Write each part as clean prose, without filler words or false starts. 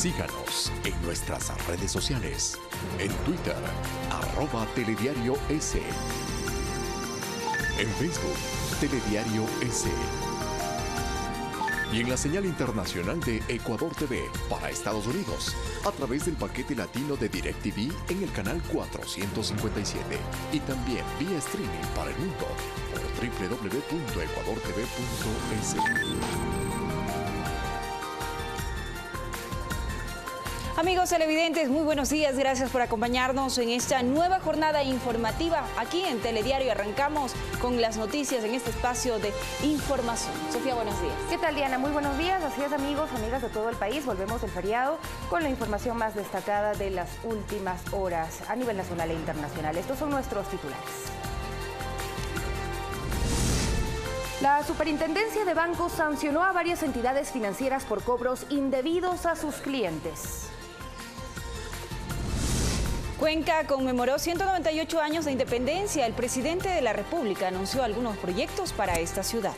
Síganos en nuestras redes sociales. En Twitter, @telediarios. En Facebook, Telediario S. Y en la señal internacional de Ecuador TV para Estados Unidos, a través del paquete latino de DirecTV en el canal 457 y también vía streaming para el mundo por www.ecuadortv.es. Amigos televidentes, muy buenos días. Gracias por acompañarnos en esta nueva jornada informativa. Aquí en Telediario arrancamos con las noticias en este espacio de información. Sofía, buenos días. ¿Qué tal, Diana? Muy buenos días. Así es, amigos, amigas de todo el país. Volvemos del feriado con la información más destacada de las últimas horas a nivel nacional e internacional. Estos son nuestros titulares. La Superintendencia de Bancos sancionó a varias entidades financieras por cobros indebidos a sus clientes. Cuenca conmemoró 198 años de independencia. El presidente de la República anunció algunos proyectos para esta ciudad.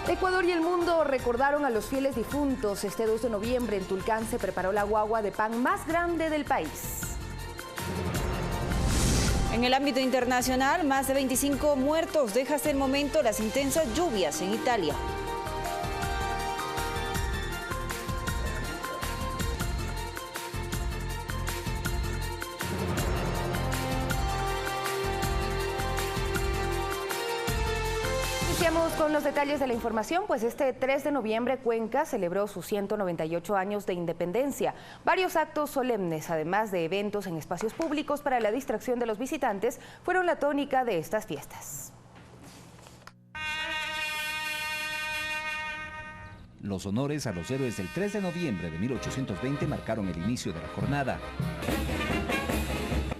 Ecuador y el mundo recordaron a los fieles difuntos. Este 2 de noviembre en Tulcán se preparó la guagua de pan más grande del país. En el ámbito internacional, más de 25 muertos deja hasta el momento las intensas lluvias en Italia. Iniciamos con los detalles de la información, pues este 3 de noviembre Cuenca celebró sus 198 años de independencia. Varios actos solemnes, además de eventos en espacios públicos para la distracción de los visitantes, fueron la tónica de estas fiestas. Los honores a los héroes del 3 de noviembre de 1820 marcaron el inicio de la jornada.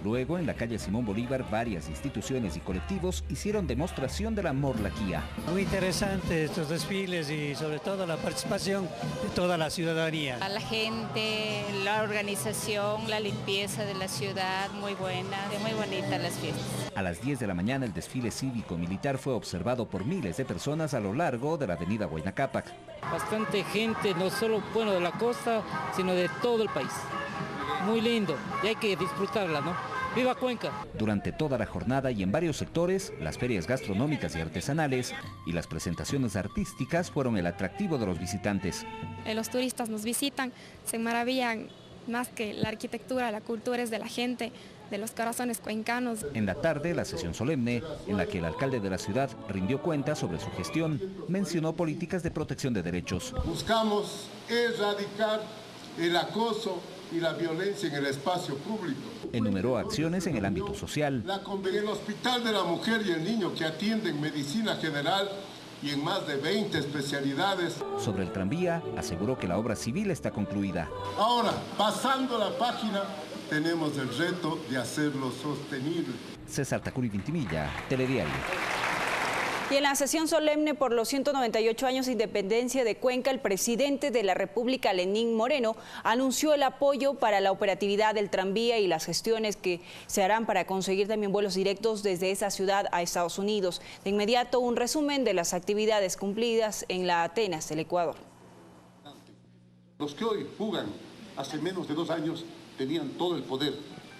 Luego, en la calle Simón Bolívar, varias instituciones y colectivos hicieron demostración de la morlaquía. Muy interesante estos desfiles y sobre todo la participación de toda la ciudadanía. A la gente, la organización, la limpieza de la ciudad, muy buena, muy bonitas las fiestas. A las 10 de la mañana el desfile cívico-militar fue observado por miles de personas a lo largo de la avenida Huayna Cápac. Bastante gente, no solo de la costa, sino de todo el país. Muy lindo y hay que disfrutarla, ¿no? ¡Viva Cuenca! Durante toda la jornada y en varios sectores, las ferias gastronómicas y artesanales y las presentaciones artísticas fueron el atractivo de los visitantes. Los turistas nos visitan, se maravillan más que la arquitectura, la cultura es de la gente, de los corazones cuencanos. En la tarde, la sesión solemne, en la que el alcalde de la ciudad rindió cuenta sobre su gestión, mencionó políticas de protección de derechos. Buscamos erradicar el acoso y la violencia en el espacio público. Enumeró acciones en el ámbito social. En el Hospital de la Mujer y el Niño, que atiende en medicina general y en más de 20 especialidades. Sobre el tranvía, aseguró que la obra civil está concluida. Ahora, pasando la página, tenemos el reto de hacerlo sostenible. César Tacuri Vintimilla, Telediario. Y en la sesión solemne por los 198 años de independencia de Cuenca, el presidente de la República, Lenín Moreno, anunció el apoyo para la operatividad del tranvía y las gestiones que se harán para conseguir también vuelos directos desde esa ciudad a Estados Unidos. De inmediato, un resumen de las actividades cumplidas en la Atenas del Ecuador. Los que hoy jugan hace menos de 2 años tenían todo el poder,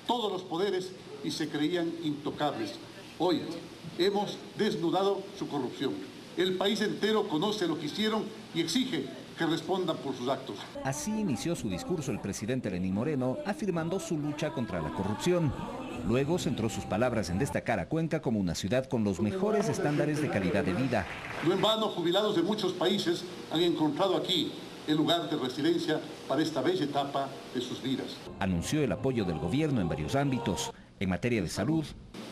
todos los poderes y se creían intocables. Hoy hemos desnudado su corrupción. El país entero conoce lo que hicieron y exige que respondan por sus actos. Así inició su discurso el presidente Lenín Moreno, afirmando su lucha contra la corrupción. Luego centró sus palabras en destacar a Cuenca como una ciudad con los mejores estándares de calidad de vida. No en vano, jubilados de muchos países han encontrado aquí el lugar de residencia para esta bella etapa de sus vidas. Anunció el apoyo del gobierno en varios ámbitos. En materia de salud,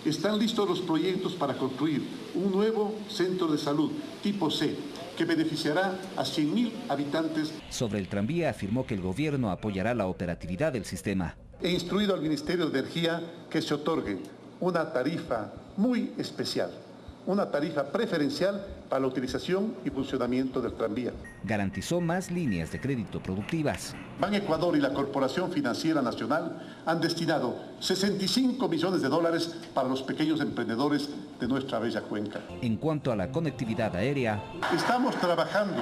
están listos los proyectos para construir un nuevo centro de salud tipo C, que beneficiará a 100.000 habitantes. Sobre el tranvía afirmó que el gobierno apoyará la operatividad del sistema. He instruido al Ministerio de Energía que se otorgue una tarifa muy especial, una tarifa preferencial para la utilización y funcionamiento del tranvía. Garantizó más líneas de crédito productivas. Ban Ecuador y la Corporación Financiera Nacional han destinado 65 millones de dólares para los pequeños emprendedores de nuestra bella cuenca. En cuanto a la conectividad aérea, estamos trabajando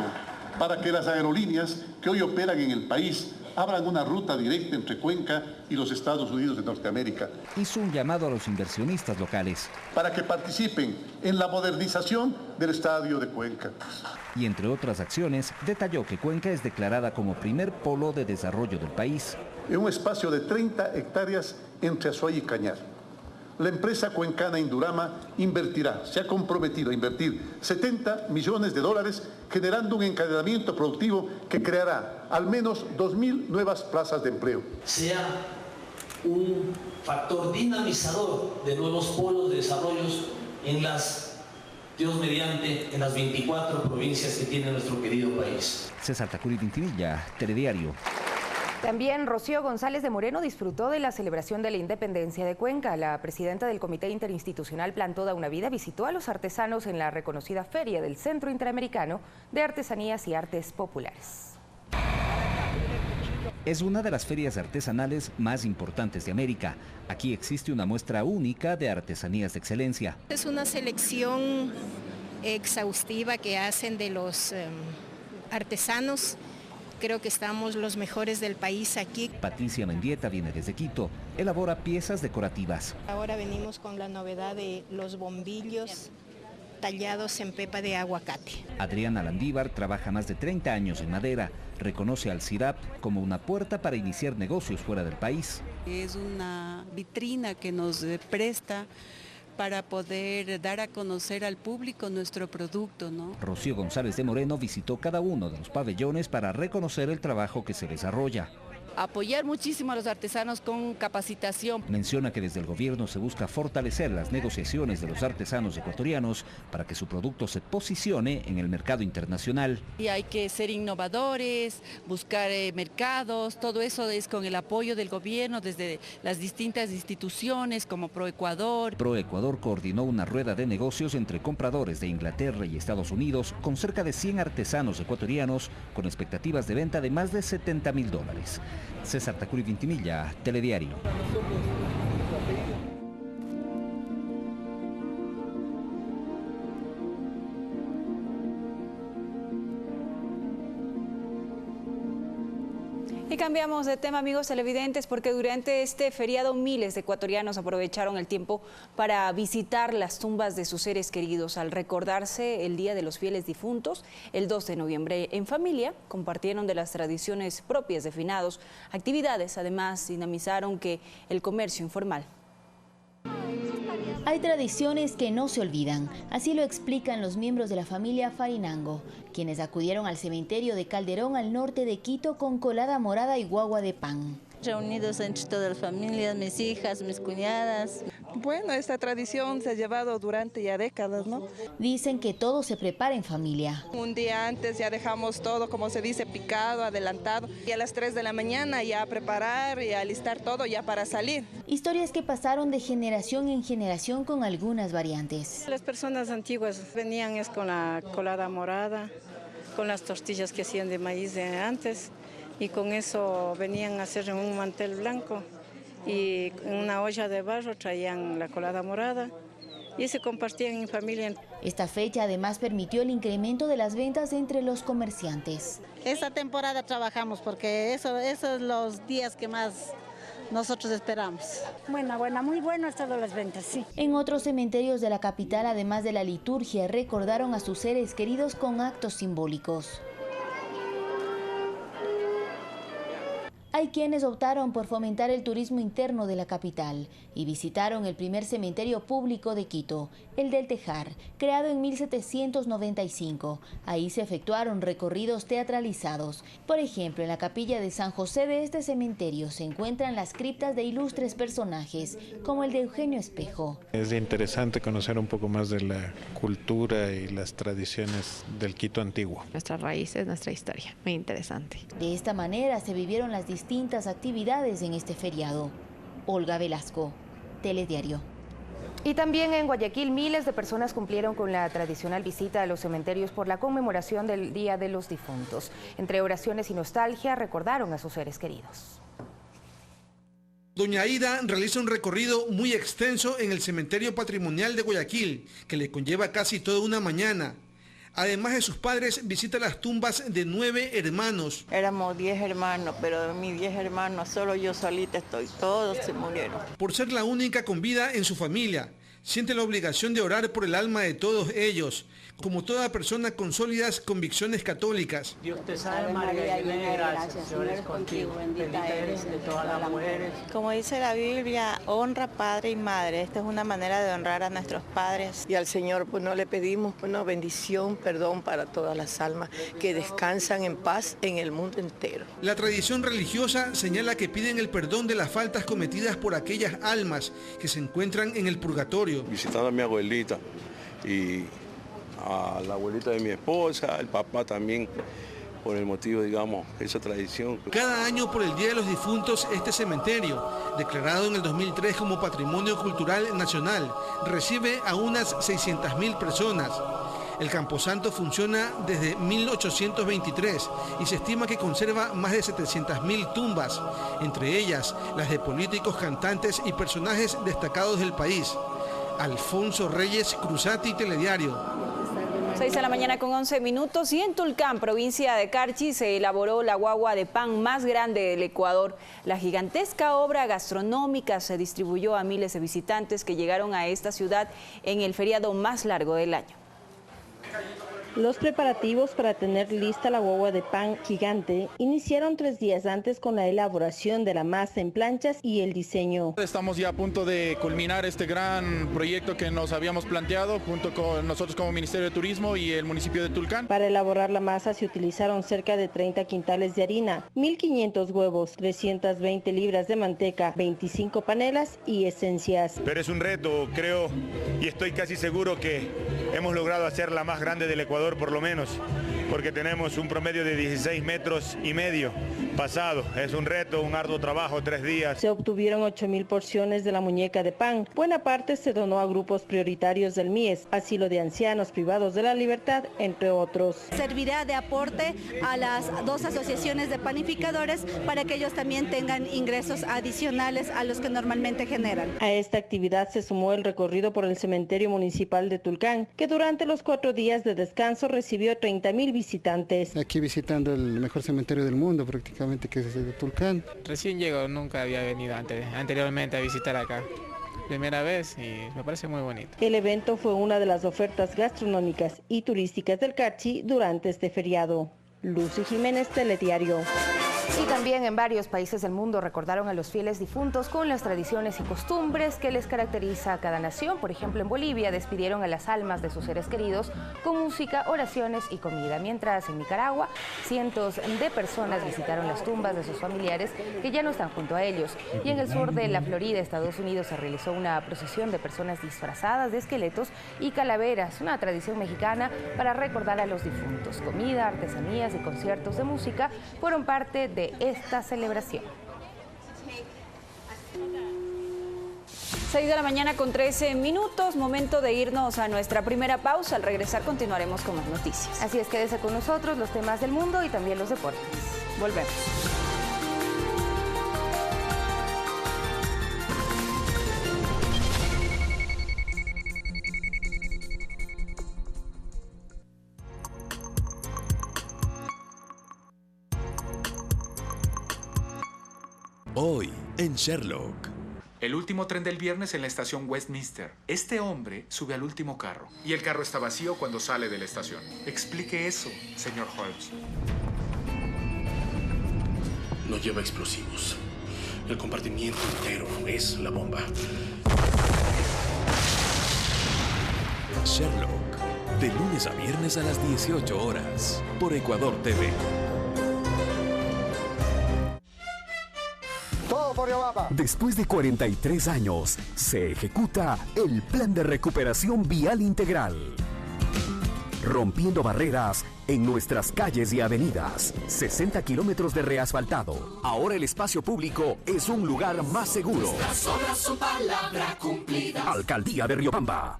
para que las aerolíneas que hoy operan en el país abran una ruta directa entre Cuenca y los Estados Unidos de Norteamérica. Hizo un llamado a los inversionistas locales para que participen en la modernización del estadio de Cuenca. Y entre otras acciones, detalló que Cuenca es declarada como primer polo de desarrollo del país. En un espacio de 30 hectáreas entre Azuay y Cañar, la empresa cuencana Indurama se ha comprometido a invertir $70 millones, generando un encadenamiento productivo que creará al menos 2.000 nuevas plazas de empleo. Sea un factor dinamizador de nuevos polos de desarrollos en las, Dios mediante, en las 24 provincias que tiene nuestro querido país. César Tacurí Vintimilla, Telediario. También Rocío González de Moreno disfrutó de la celebración de la independencia de Cuenca. La presidenta del Comité Interinstitucional Plan Toda una Vida visitó a los artesanos en la reconocida feria del Centro Interamericano de Artesanías y Artes Populares. Es una de las ferias artesanales más importantes de América. Aquí existe una muestra única de artesanías de excelencia. Es una selección exhaustiva que hacen de los artesanos. Creo que estamos los mejores del país aquí. Patricia Mendieta viene desde Quito, elabora piezas decorativas. Ahora venimos con la novedad de los bombillos tallados en pepa de aguacate. Adriana Landívar trabaja más de 30 años en madera. Reconoce al CIRAP como una puerta para iniciar negocios fuera del país. Es una vitrina que nos presta para poder dar a conocer al público nuestro producto, ¿no? Rocío González de Moreno visitó cada uno de los pabellones para reconocer el trabajo que se desarrolla. Apoyar muchísimo a los artesanos con capacitación. Menciona que desde el gobierno se busca fortalecer las negociaciones de los artesanos ecuatorianos para que su producto se posicione en el mercado internacional. Y hay que ser innovadores, buscar mercados, todo eso es con el apoyo del gobierno desde las distintas instituciones como ProEcuador. ProEcuador coordinó una rueda de negocios entre compradores de Inglaterra y Estados Unidos con cerca de 100 artesanos ecuatorianos con expectativas de venta de más de $70.000. César Tacurí Vintimilla, Telediario. Y cambiamos de tema, amigos televidentes, porque durante este feriado miles de ecuatorianos aprovecharon el tiempo para visitar las tumbas de sus seres queridos. Al recordarse el Día de los Fieles Difuntos, el 2 de noviembre, en familia, compartieron de las tradiciones propias de finados, actividades, además dinamizaron que el comercio informal. Hay tradiciones que no se olvidan, así lo explican los miembros de la familia Farinango, quienes acudieron al cementerio de Calderón al norte de Quito con colada morada y guagua de pan. Reunidos entre todas las familias, mis hijas, mis cuñadas. Bueno, esta tradición se ha llevado durante ya décadas, ¿no? Dicen que todo se prepara en familia. Un día antes ya dejamos todo, como se dice, picado, adelantado. Y a las 3 de la mañana ya a preparar y a alistar todo ya para salir. Historias que pasaron de generación en generación con algunas variantes. Las personas antiguas venían con la colada morada, con las tortillas que hacían de maíz de antes. Y con eso venían a hacer un mantel blanco y en una olla de barro traían la colada morada y se compartían en familia. Esta fecha además permitió el incremento de las ventas entre los comerciantes. Esta temporada trabajamos porque esos son los días que más nosotros esperamos. Muy buenas todas las ventas, sí. En otros cementerios de la capital, además de la liturgia, recordaron a sus seres queridos con actos simbólicos. Hay quienes optaron por fomentar el turismo interno de la capital y visitaron el primer cementerio público de Quito, el del Tejar, creado en 1795. Ahí se efectuaron recorridos teatralizados. Por ejemplo, en la capilla de San José de este cementerio se encuentran las criptas de ilustres personajes, como el de Eugenio Espejo. Es interesante conocer un poco más de la cultura y las tradiciones del Quito antiguo. Nuestras raíces, nuestra historia, muy interesante. De esta manera se vivieron las distintas actividades en este feriado. Olga Velasco, Telediario. Y también en Guayaquil miles de personas cumplieron con la tradicional visita a los cementerios por la conmemoración del Día de los Difuntos. Entre oraciones y nostalgia recordaron a sus seres queridos. Doña Aida realiza un recorrido muy extenso en el cementerio patrimonial de Guayaquil, que le conlleva casi toda una mañana. Además de sus padres, visita las tumbas de 9 hermanos. Éramos 10 hermanos, pero de mis 10 hermanos solo yo solita estoy, todos se murieron. Por ser la única con vida en su familia, siente la obligación de orar por el alma de todos ellos, como toda persona con sólidas convicciones católicas. Dios te salve María, llena de gracia, Señor es contigo, bendita eres de todas las mujeres. Como dice la Biblia, honra padre y madre. Esta es una manera de honrar a nuestros padres. Y al Señor pues no le pedimos una bendición, perdón para todas las almas que descansan en paz en el mundo entero. La tradición religiosa señala que piden el perdón de las faltas cometidas por aquellas almas que se encuentran en el purgatorio. Visitando a mi abuelita y a la abuelita de mi esposa, el papá también, por el motivo, digamos, esa tradición. Cada año por el Día de los Difuntos, este cementerio, declarado en el 2003 como Patrimonio Cultural Nacional, recibe a unas 600.000 personas. El Camposanto funciona desde 1823 y se estima que conserva más de 700.000 tumbas, entre ellas las de políticos, cantantes y personajes destacados del país. Alfonso Reyes Cruzati, Telediario. 6 de la mañana con 11 minutos y en Tulcán, provincia de Carchi, se elaboró la guagua de pan más grande del Ecuador. La gigantesca obra gastronómica se distribuyó a miles de visitantes que llegaron a esta ciudad en el feriado más largo del año. Los preparativos para tener lista la guagua de pan gigante iniciaron 3 días antes con la elaboración de la masa en planchas y el diseño. Estamos ya a punto de culminar este gran proyecto que nos habíamos planteado junto con nosotros como Ministerio de Turismo y el municipio de Tulcán. Para elaborar la masa se utilizaron cerca de 30 quintales de harina, 1.500 huevos, 320 libras de manteca, 25 panelas y esencias. Pero es un reto, creo, y estoy casi seguro que hemos logrado hacer la más grande del Ecuador, por lo menos, porque tenemos un promedio de 16,5 metros pasado. Es un reto, un arduo trabajo, 3 días. Se obtuvieron 8.000 porciones de la muñeca de pan. Buena parte se donó a grupos prioritarios del MIES, asilo de ancianos privados de la libertad, entre otros. Servirá de aporte a las 2 asociaciones de panificadores para que ellos también tengan ingresos adicionales a los que normalmente generan. A esta actividad se sumó el recorrido por el cementerio municipal de Tulcán, que durante los 4 días de descanso recibió 30.000 visitantes. Aquí visitando el mejor cementerio del mundo prácticamente, que es el de Tulcán. Recién llego, nunca había venido anteriormente a visitar acá. Primera vez y me parece muy bonito. El evento fue una de las ofertas gastronómicas y turísticas del Carchi durante este feriado. Lucy Jiménez, Telediario. Y también en varios países del mundo recordaron a los fieles difuntos con las tradiciones y costumbres que les caracteriza a cada nación. Por ejemplo, en Bolivia despidieron a las almas de sus seres queridos con música, oraciones y comida. Mientras en Nicaragua, cientos de personas visitaron las tumbas de sus familiares que ya no están junto a ellos. Y en el sur de la Florida, Estados Unidos, se realizó una procesión de personas disfrazadas de esqueletos y calaveras, una tradición mexicana para recordar a los difuntos. Comida, artesanías y conciertos de música fueron parte de esta celebración. 6 de la mañana con 13 minutos, momento de irnos a nuestra primera pausa. Al regresar continuaremos con más noticias. Así es, quédese con nosotros, los temas del mundo y también los deportes. Volvemos. Hoy en Sherlock. El último tren del viernes en la estación Westminster. Este hombre sube al último carro. Y el carro está vacío cuando sale de la estación. Explique eso, señor Holmes. No lleva explosivos. El compartimiento entero es la bomba. Sherlock. De lunes a viernes a las 18 horas. Por Ecuador TV. Después de 43 años, se ejecuta el Plan de Recuperación Vial Integral. Rompiendo barreras en nuestras calles y avenidas. 60 kilómetros de reasfaltado. Ahora el espacio público es un lugar más seguro. Nuestras obras son palabra cumplida. Alcaldía de Riobamba.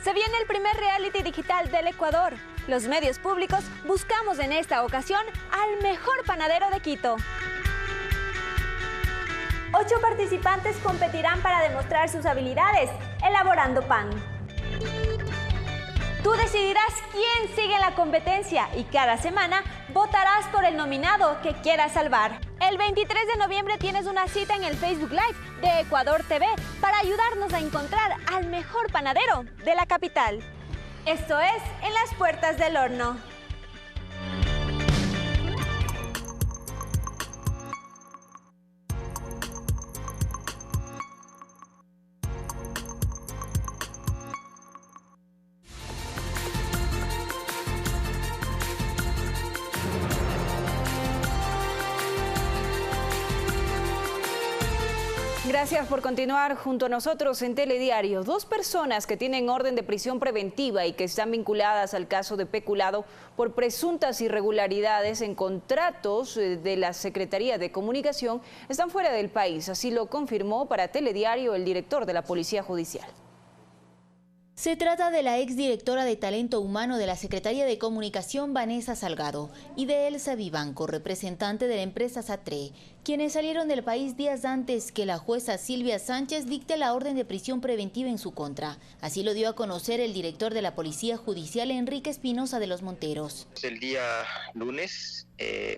Se viene el primer reality digital del Ecuador. Los medios públicos buscamos en esta ocasión al mejor panadero de Quito. 8 participantes competirán para demostrar sus habilidades elaborando pan. Tú decidirás quién sigue en la competencia y cada semana votarás por el nominado que quieras salvar. El 23 de noviembre tienes una cita en el Facebook Live de Ecuador TV para ayudarnos a encontrar al mejor panadero de la capital. Esto es En las Puertas del Horno. Gracias por continuar junto a nosotros en Telediario. 2 personas que tienen orden de prisión preventiva y que están vinculadas al caso de peculado por presuntas irregularidades en contratos de la Secretaría de Comunicación están fuera del país. Así lo confirmó para Telediario el director de la Policía Judicial. Se trata de la exdirectora de Talento Humano de la Secretaría de Comunicación, Vanessa Salgado, y de Elsa Vivanco, representante de la empresa Satre, quienes salieron del país días antes que la jueza Silvia Sánchez dicte la orden de prisión preventiva en su contra. Así lo dio a conocer el director de la Policía Judicial, Enrique Espinosa de los Monteros. El día lunes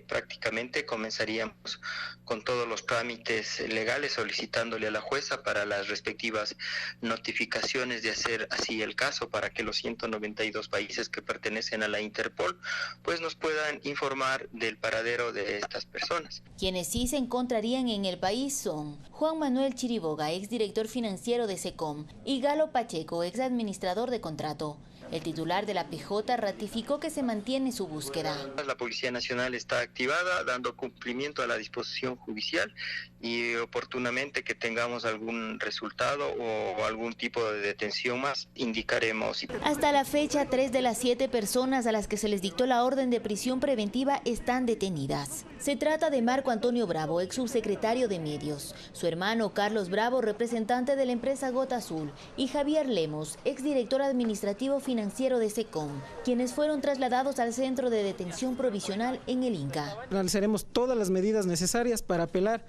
prácticamente comenzaríamos con todos los trámites legales solicitándole a la jueza para las respectivas notificaciones de hacer así el caso para que los 192 países que pertenecen a la Interpol pues nos puedan informar del paradero de estas personas. Quienes sí se encontrarían en el país son Juan Manuel Chiriboga, exdirector financiero de SECOM, y Galo Pacheco, exadministrador de contrato. El titular de la PJ ratificó que se mantiene su búsqueda. La Policía Nacional está activada, dando cumplimiento a la disposición judicial y oportunamente que tengamos algún resultado o algún tipo de detención más, indicaremos. Hasta la fecha, 3 de las 7 personas a las que se les dictó la orden de prisión preventiva están detenidas. Se trata de Marco Antonio Bravo, ex subsecretario de Medios, su hermano Carlos Bravo, representante de la empresa Gota Azul, y Javier Lemos, exdirector administrativo financiero de SECOM, quienes fueron trasladados al centro de detención provisional en el Inca. Realizaremos todas las medidas necesarias para apelar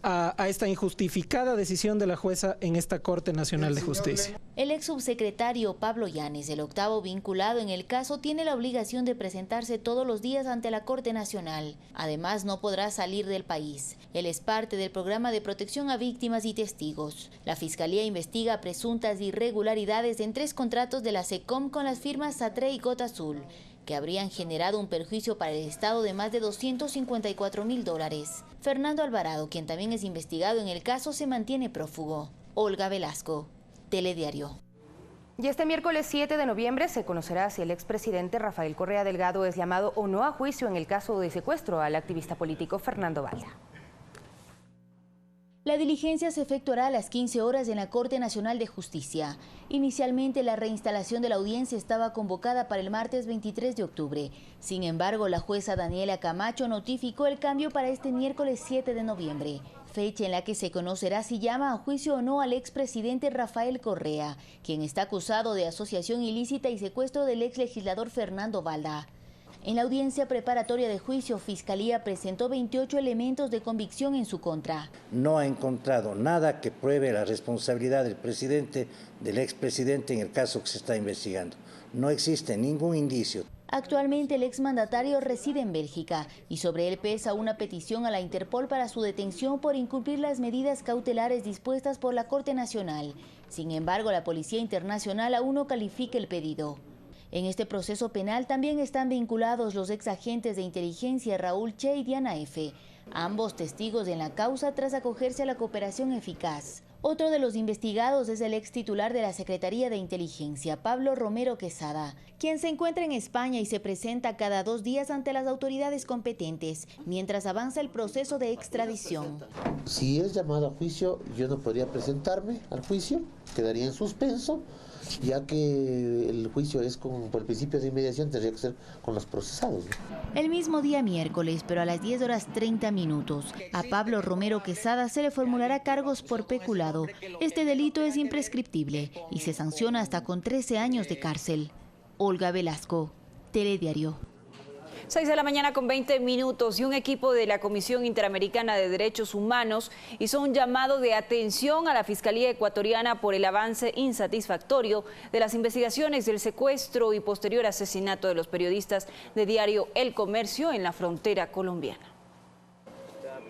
a esta injustificada decisión de la jueza en esta Corte Nacional de Justicia. El ex subsecretario Pablo Llanes, el octavo vinculado en el caso, tiene la obligación de presentarse todos los días ante la Corte Nacional. Además, no podrá salir del país. Él es parte del programa de protección a víctimas y testigos. La Fiscalía investiga presuntas irregularidades en 3 contratos de la SECOM con las firmas Satre y Gota Azul, que habrían generado un perjuicio para el Estado de más de $254.000. Fernando Alvarado, quien también es investigado en el caso, se mantiene prófugo. Olga Velasco, Telediario. Y este miércoles 7 de noviembre se conocerá si el expresidente Rafael Correa Delgado es llamado o no a juicio en el caso de secuestro al activista político Fernando Valda. La diligencia se efectuará a las 15 horas en la Corte Nacional de Justicia. Inicialmente, la reinstalación de la audiencia estaba convocada para el martes 23 de octubre. Sin embargo, la jueza Daniela Camacho notificó el cambio para este miércoles 7 de noviembre, fecha en la que se conocerá si llama a juicio o no al expresidente Rafael Correa, quien está acusado de asociación ilícita y secuestro del exlegislador Fernando Valda. En la audiencia preparatoria de juicio, Fiscalía presentó 28 elementos de convicción en su contra. No ha encontrado nada que pruebe la responsabilidad del presidente, del expresidente en el caso que se está investigando. No existe ningún indicio. Actualmente el exmandatario reside en Bélgica y sobre él pesa una petición a la Interpol para su detención por incumplir las medidas cautelares dispuestas por la Corte Nacional. Sin embargo, la Policía Internacional aún no califica el pedido. En este proceso penal también están vinculados los exagentes de inteligencia Raúl Che y Diana F., ambos testigos en la causa tras acogerse a la cooperación eficaz. Otro de los investigados es el ex titular de la Secretaría de Inteligencia, Pablo Romero Quesada, quien se encuentra en España y se presenta cada 2 días ante las autoridades competentes, mientras avanza el proceso de extradición. Si es llamado a juicio, yo no podría presentarme al juicio, quedaría en suspenso, ya que el juicio es por el principio de inmediación, tendría que ser con los procesados, ¿no? El mismo día miércoles, pero a las 10:30, a Pablo Romero Quesada se le formulará cargos por peculado. Este delito es imprescriptible y se sanciona hasta con 13 años de cárcel. Olga Velasco, Telediario. 6 de la mañana con 20 minutos y un equipo de la Comisión Interamericana de Derechos Humanos hizo un llamado de atención a la Fiscalía ecuatoriana por el avance insatisfactorio de las investigaciones del secuestro y posterior asesinato de los periodistas de diario El Comercio en la frontera colombiana.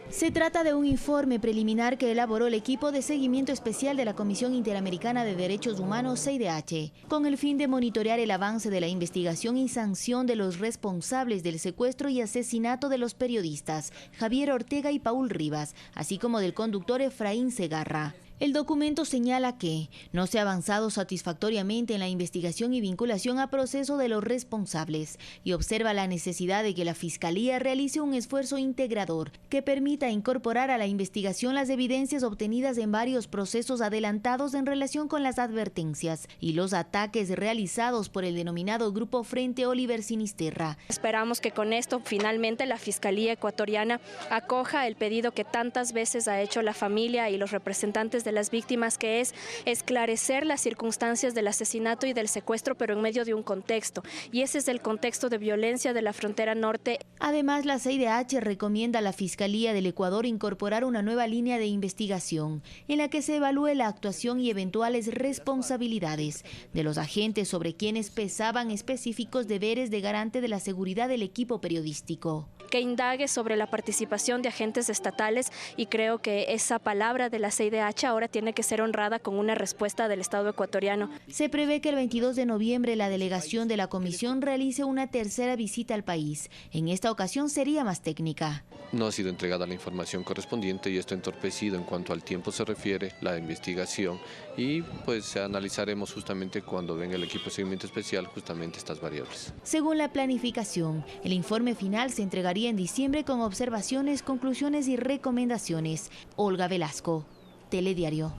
Se trata de un informe preliminar que elaboró el equipo de seguimiento especial de la Comisión Interamericana de Derechos Humanos, CIDH, con el fin de monitorear el avance de la investigación y sanción de los responsables del secuestro y asesinato de los periodistas Javier Ortega y Paul Rivas, así como del conductor Efraín Segarra. El documento señala que no se ha avanzado satisfactoriamente en la investigación y vinculación a proceso de los responsables y observa la necesidad de que la Fiscalía realice un esfuerzo integrador que permita incorporar a la investigación las evidencias obtenidas en varios procesos adelantados en relación con las advertencias y los ataques realizados por el denominado Grupo Frente Oliver Sinisterra. Esperamos que con esto finalmente la Fiscalía ecuatoriana acoja el pedido que tantas veces ha hecho la familia y los representantes de las víctimas, que es esclarecer las circunstancias del asesinato y del secuestro, pero en medio de un contexto. Y ese es el contexto de violencia de la frontera norte. Además, la CIDH recomienda a la Fiscalía del Ecuador incorporar una nueva línea de investigación en la que se evalúe la actuación y eventuales responsabilidades de los agentes sobre quienes pesaban específicos deberes de garante de la seguridad del equipo periodístico. Que indague sobre la participación de agentes estatales, y creo que esa palabra de la CIDH ahora tiene que ser honrada con una respuesta del Estado ecuatoriano. Se prevé que el 22 de noviembre la delegación de la comisión realice una tercera visita al país. En esta ocasión sería más técnica. No ha sido entregada la información correspondiente y esto ha entorpecido en cuanto al tiempo se refiere la investigación, y pues analizaremos justamente cuando venga el equipo de seguimiento especial justamente estas variables. Según la planificación, el informe final se entregaría en diciembre con observaciones, conclusiones y recomendaciones. Olga Velasco, Telediario.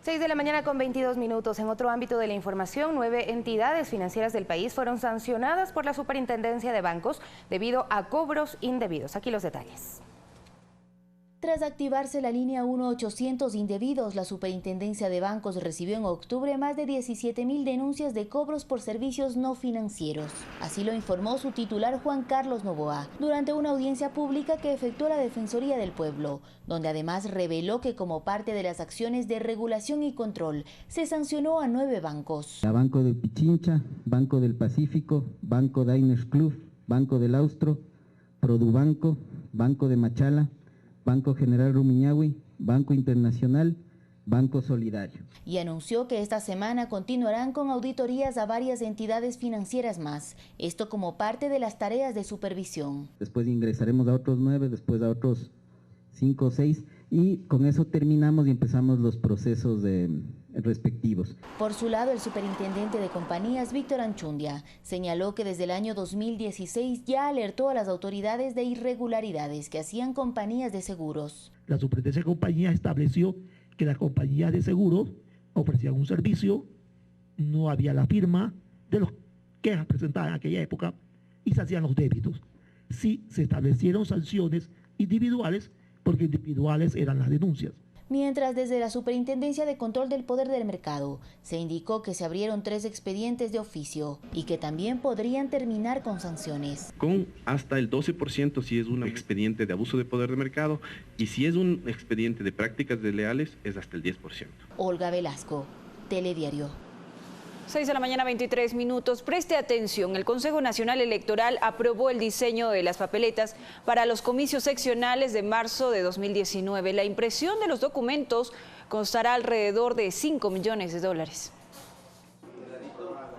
6 de la mañana con 22 minutos. En otro ámbito de la información, 9 entidades financieras del país fueron sancionadas por la Superintendencia de Bancos debido a cobros indebidos. Aquí los detalles. Tras activarse la línea 1-800 indebidos, la Superintendencia de Bancos recibió en octubre más de 17.000 denuncias de cobros por servicios no financieros. Así lo informó su titular Juan Carlos Noboa durante una audiencia pública que efectuó la Defensoría del Pueblo, donde además reveló que como parte de las acciones de regulación y control se sancionó a 9 bancos. A Banco del Pichincha, Banco del Pacífico, Banco Diners Club, Banco del Austro, Produbanco, Banco de Machala, Banco General Rumiñahui, Banco Internacional, Banco Solidario. Y anunció que esta semana continuarán con auditorías a varias entidades financieras más, esto como parte de las tareas de supervisión. Después ingresaremos a otros 9, después a otros 5 o 6 y con eso terminamos y empezamos los procesos respectivos. Por su lado, el superintendente de compañías, Víctor Anchundia, señaló que desde el año 2016 ya alertó a las autoridades de irregularidades que hacían compañías de seguros. La superintendencia de compañías estableció que las compañías de seguros ofrecían un servicio, no había la firma de los quejas presentadas en aquella época y se hacían los débitos. Sí se establecieron sanciones individuales porque individuales eran las denuncias. Mientras desde la Superintendencia de Control del Poder del Mercado se indicó que se abrieron 3 expedientes de oficio y que también podrían terminar con sanciones. Con hasta el 12% si es un expediente de abuso de poder de mercado y si es un expediente de prácticas desleales es hasta el 10%. Olga Velasco, Telediario. 6 de la mañana, 23 minutos. Preste atención, el Consejo Nacional Electoral aprobó el diseño de las papeletas para los comicios seccionales de marzo de 2019. La impresión de los documentos costará alrededor de $5 millones.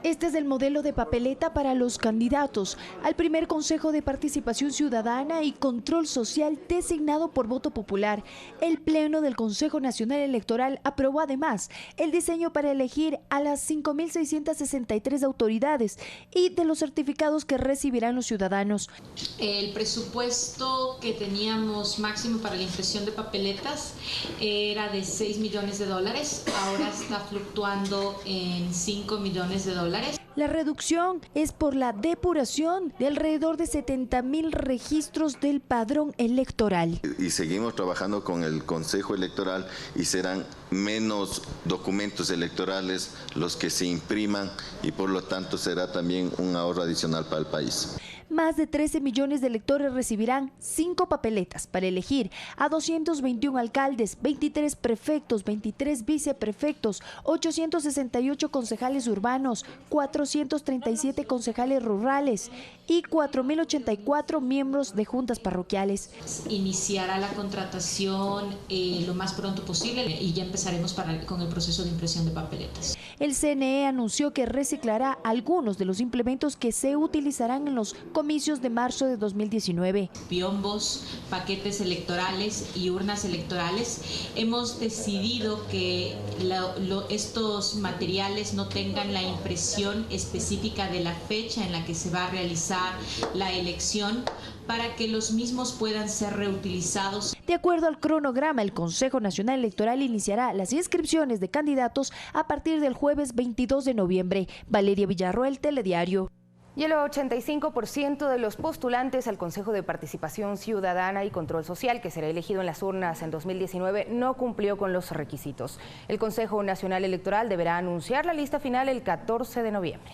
Este es el modelo de papeleta para los candidatos al primer Consejo de Participación Ciudadana y Control Social designado por voto popular. El Pleno del Consejo Nacional Electoral aprobó además el diseño para elegir a las 5.663 autoridades y de los certificados que recibirán los ciudadanos. El presupuesto que teníamos máximo para la impresión de papeletas era de $6 millones, ahora está fluctuando en $5 millones. La reducción es por la depuración de alrededor de 70.000 registros del padrón electoral. Y seguimos trabajando con el Consejo Electoral y serán menos documentos electorales los que se impriman y por lo tanto será también un ahorro adicional para el país. más de 13 millones de electores recibirán 5 papeletas para elegir a 221 alcaldes, 23 prefectos, 23 viceprefectos, 868 concejales urbanos, 437 concejales rurales y 4.084 miembros de juntas parroquiales. Iniciará la contratación lo más pronto posible y ya empezaremos con el proceso de impresión de papeletas. El CNE anunció que reciclará algunos de los implementos que se utilizarán en los comicios de marzo de 2019. Biombos, paquetes electorales y urnas electorales. Hemos decidido que estos materiales no tengan la impresión específica de la fecha en la que se va a realizar la elección, para que los mismos puedan ser reutilizados. De acuerdo al cronograma, el Consejo Nacional Electoral iniciará las inscripciones de candidatos a partir del jueves 22 de noviembre. Valeria Villarroel, Telediario. Y el 85% de los postulantes al Consejo de Participación Ciudadana y Control Social, que será elegido en las urnas en 2019, no cumplió con los requisitos. El Consejo Nacional Electoral deberá anunciar la lista final el 14 de noviembre.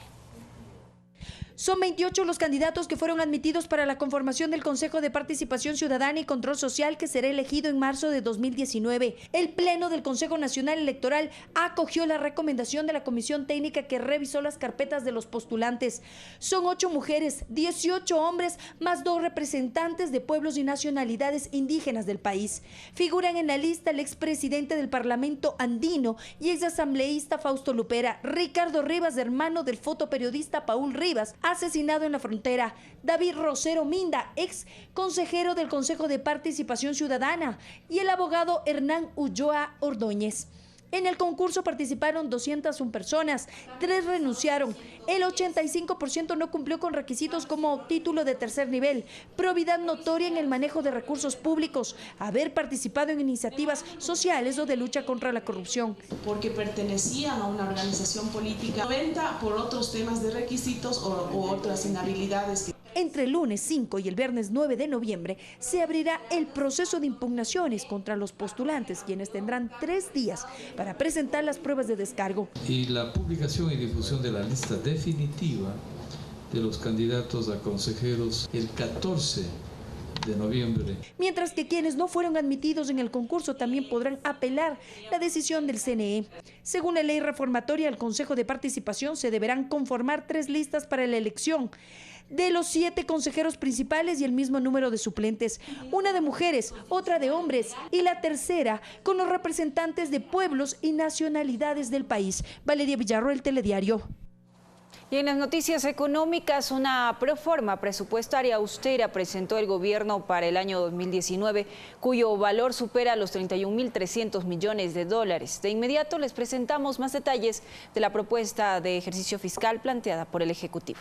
Son 28 los candidatos que fueron admitidos para la conformación del Consejo de Participación Ciudadana y Control Social, que será elegido en marzo de 2019. El Pleno del Consejo Nacional Electoral acogió la recomendación de la Comisión Técnica que revisó las carpetas de los postulantes. Son 8 mujeres, 18 hombres, más 2 representantes de pueblos y nacionalidades indígenas del país. Figuran en la lista el expresidente del Parlamento andino y exasambleísta Fausto Lupera, Ricardo Rivas, hermano del fotoperiodista Paul Rivas, asesinado en la frontera, David Rosero Minda, ex consejero del Consejo de Participación Ciudadana, y el abogado Hernán Ulloa Ordóñez. En el concurso participaron 201 personas, 3 renunciaron. El 85% no cumplió con requisitos como título de tercer nivel, probidad notoria en el manejo de recursos públicos, haber participado en iniciativas sociales o de lucha contra la corrupción. Porque pertenecían a una organización política, 90 por otros temas de requisitos o otras inhabilidades. Entre el lunes 5 y el viernes 9 de noviembre se abrirá el proceso de impugnaciones contra los postulantes, quienes tendrán 3 días para presentar las pruebas de descargo. Y la publicación y difusión de la lista definitiva de los candidatos a consejeros el 14 de noviembre. Mientras que quienes no fueron admitidos en el concurso también podrán apelar la decisión del CNE. Según la ley reformatoria, al Consejo de Participación se deberán conformar 3 listas para la elección de los 7 consejeros principales y el mismo número de suplentes, una de mujeres, otra de hombres y la tercera con los representantes de pueblos y nacionalidades del país. Valeria Villarroel, Telediario. Y en las noticias económicas, una proforma presupuestaria austera presentó el gobierno para el año 2019, cuyo valor supera los 31.300 millones de dólares. De inmediato les presentamos más detalles de la propuesta de ejercicio fiscal planteada por el Ejecutivo.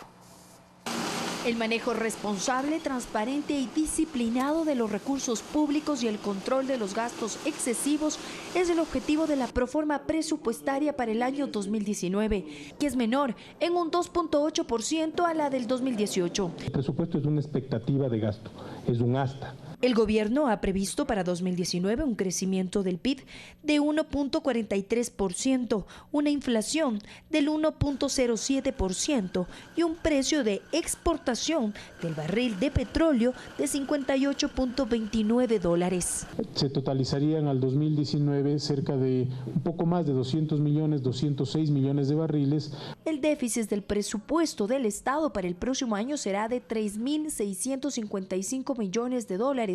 El manejo responsable, transparente y disciplinado de los recursos públicos y el control de los gastos excesivos es el objetivo de la proforma presupuestaria para el año 2019, que es menor en un 2.8% a la del 2018. El presupuesto es una expectativa de gasto, es un hasta. El gobierno ha previsto para 2019 un crecimiento del PIB de 1.43%, una inflación del 1.07% y un precio de exportación del barril de petróleo de $58.29. Se totalizarían al 2019 cerca de un poco más de 200 millones, 206 millones de barriles. El déficit del presupuesto del Estado para el próximo año será de 3.655 millones de dólares.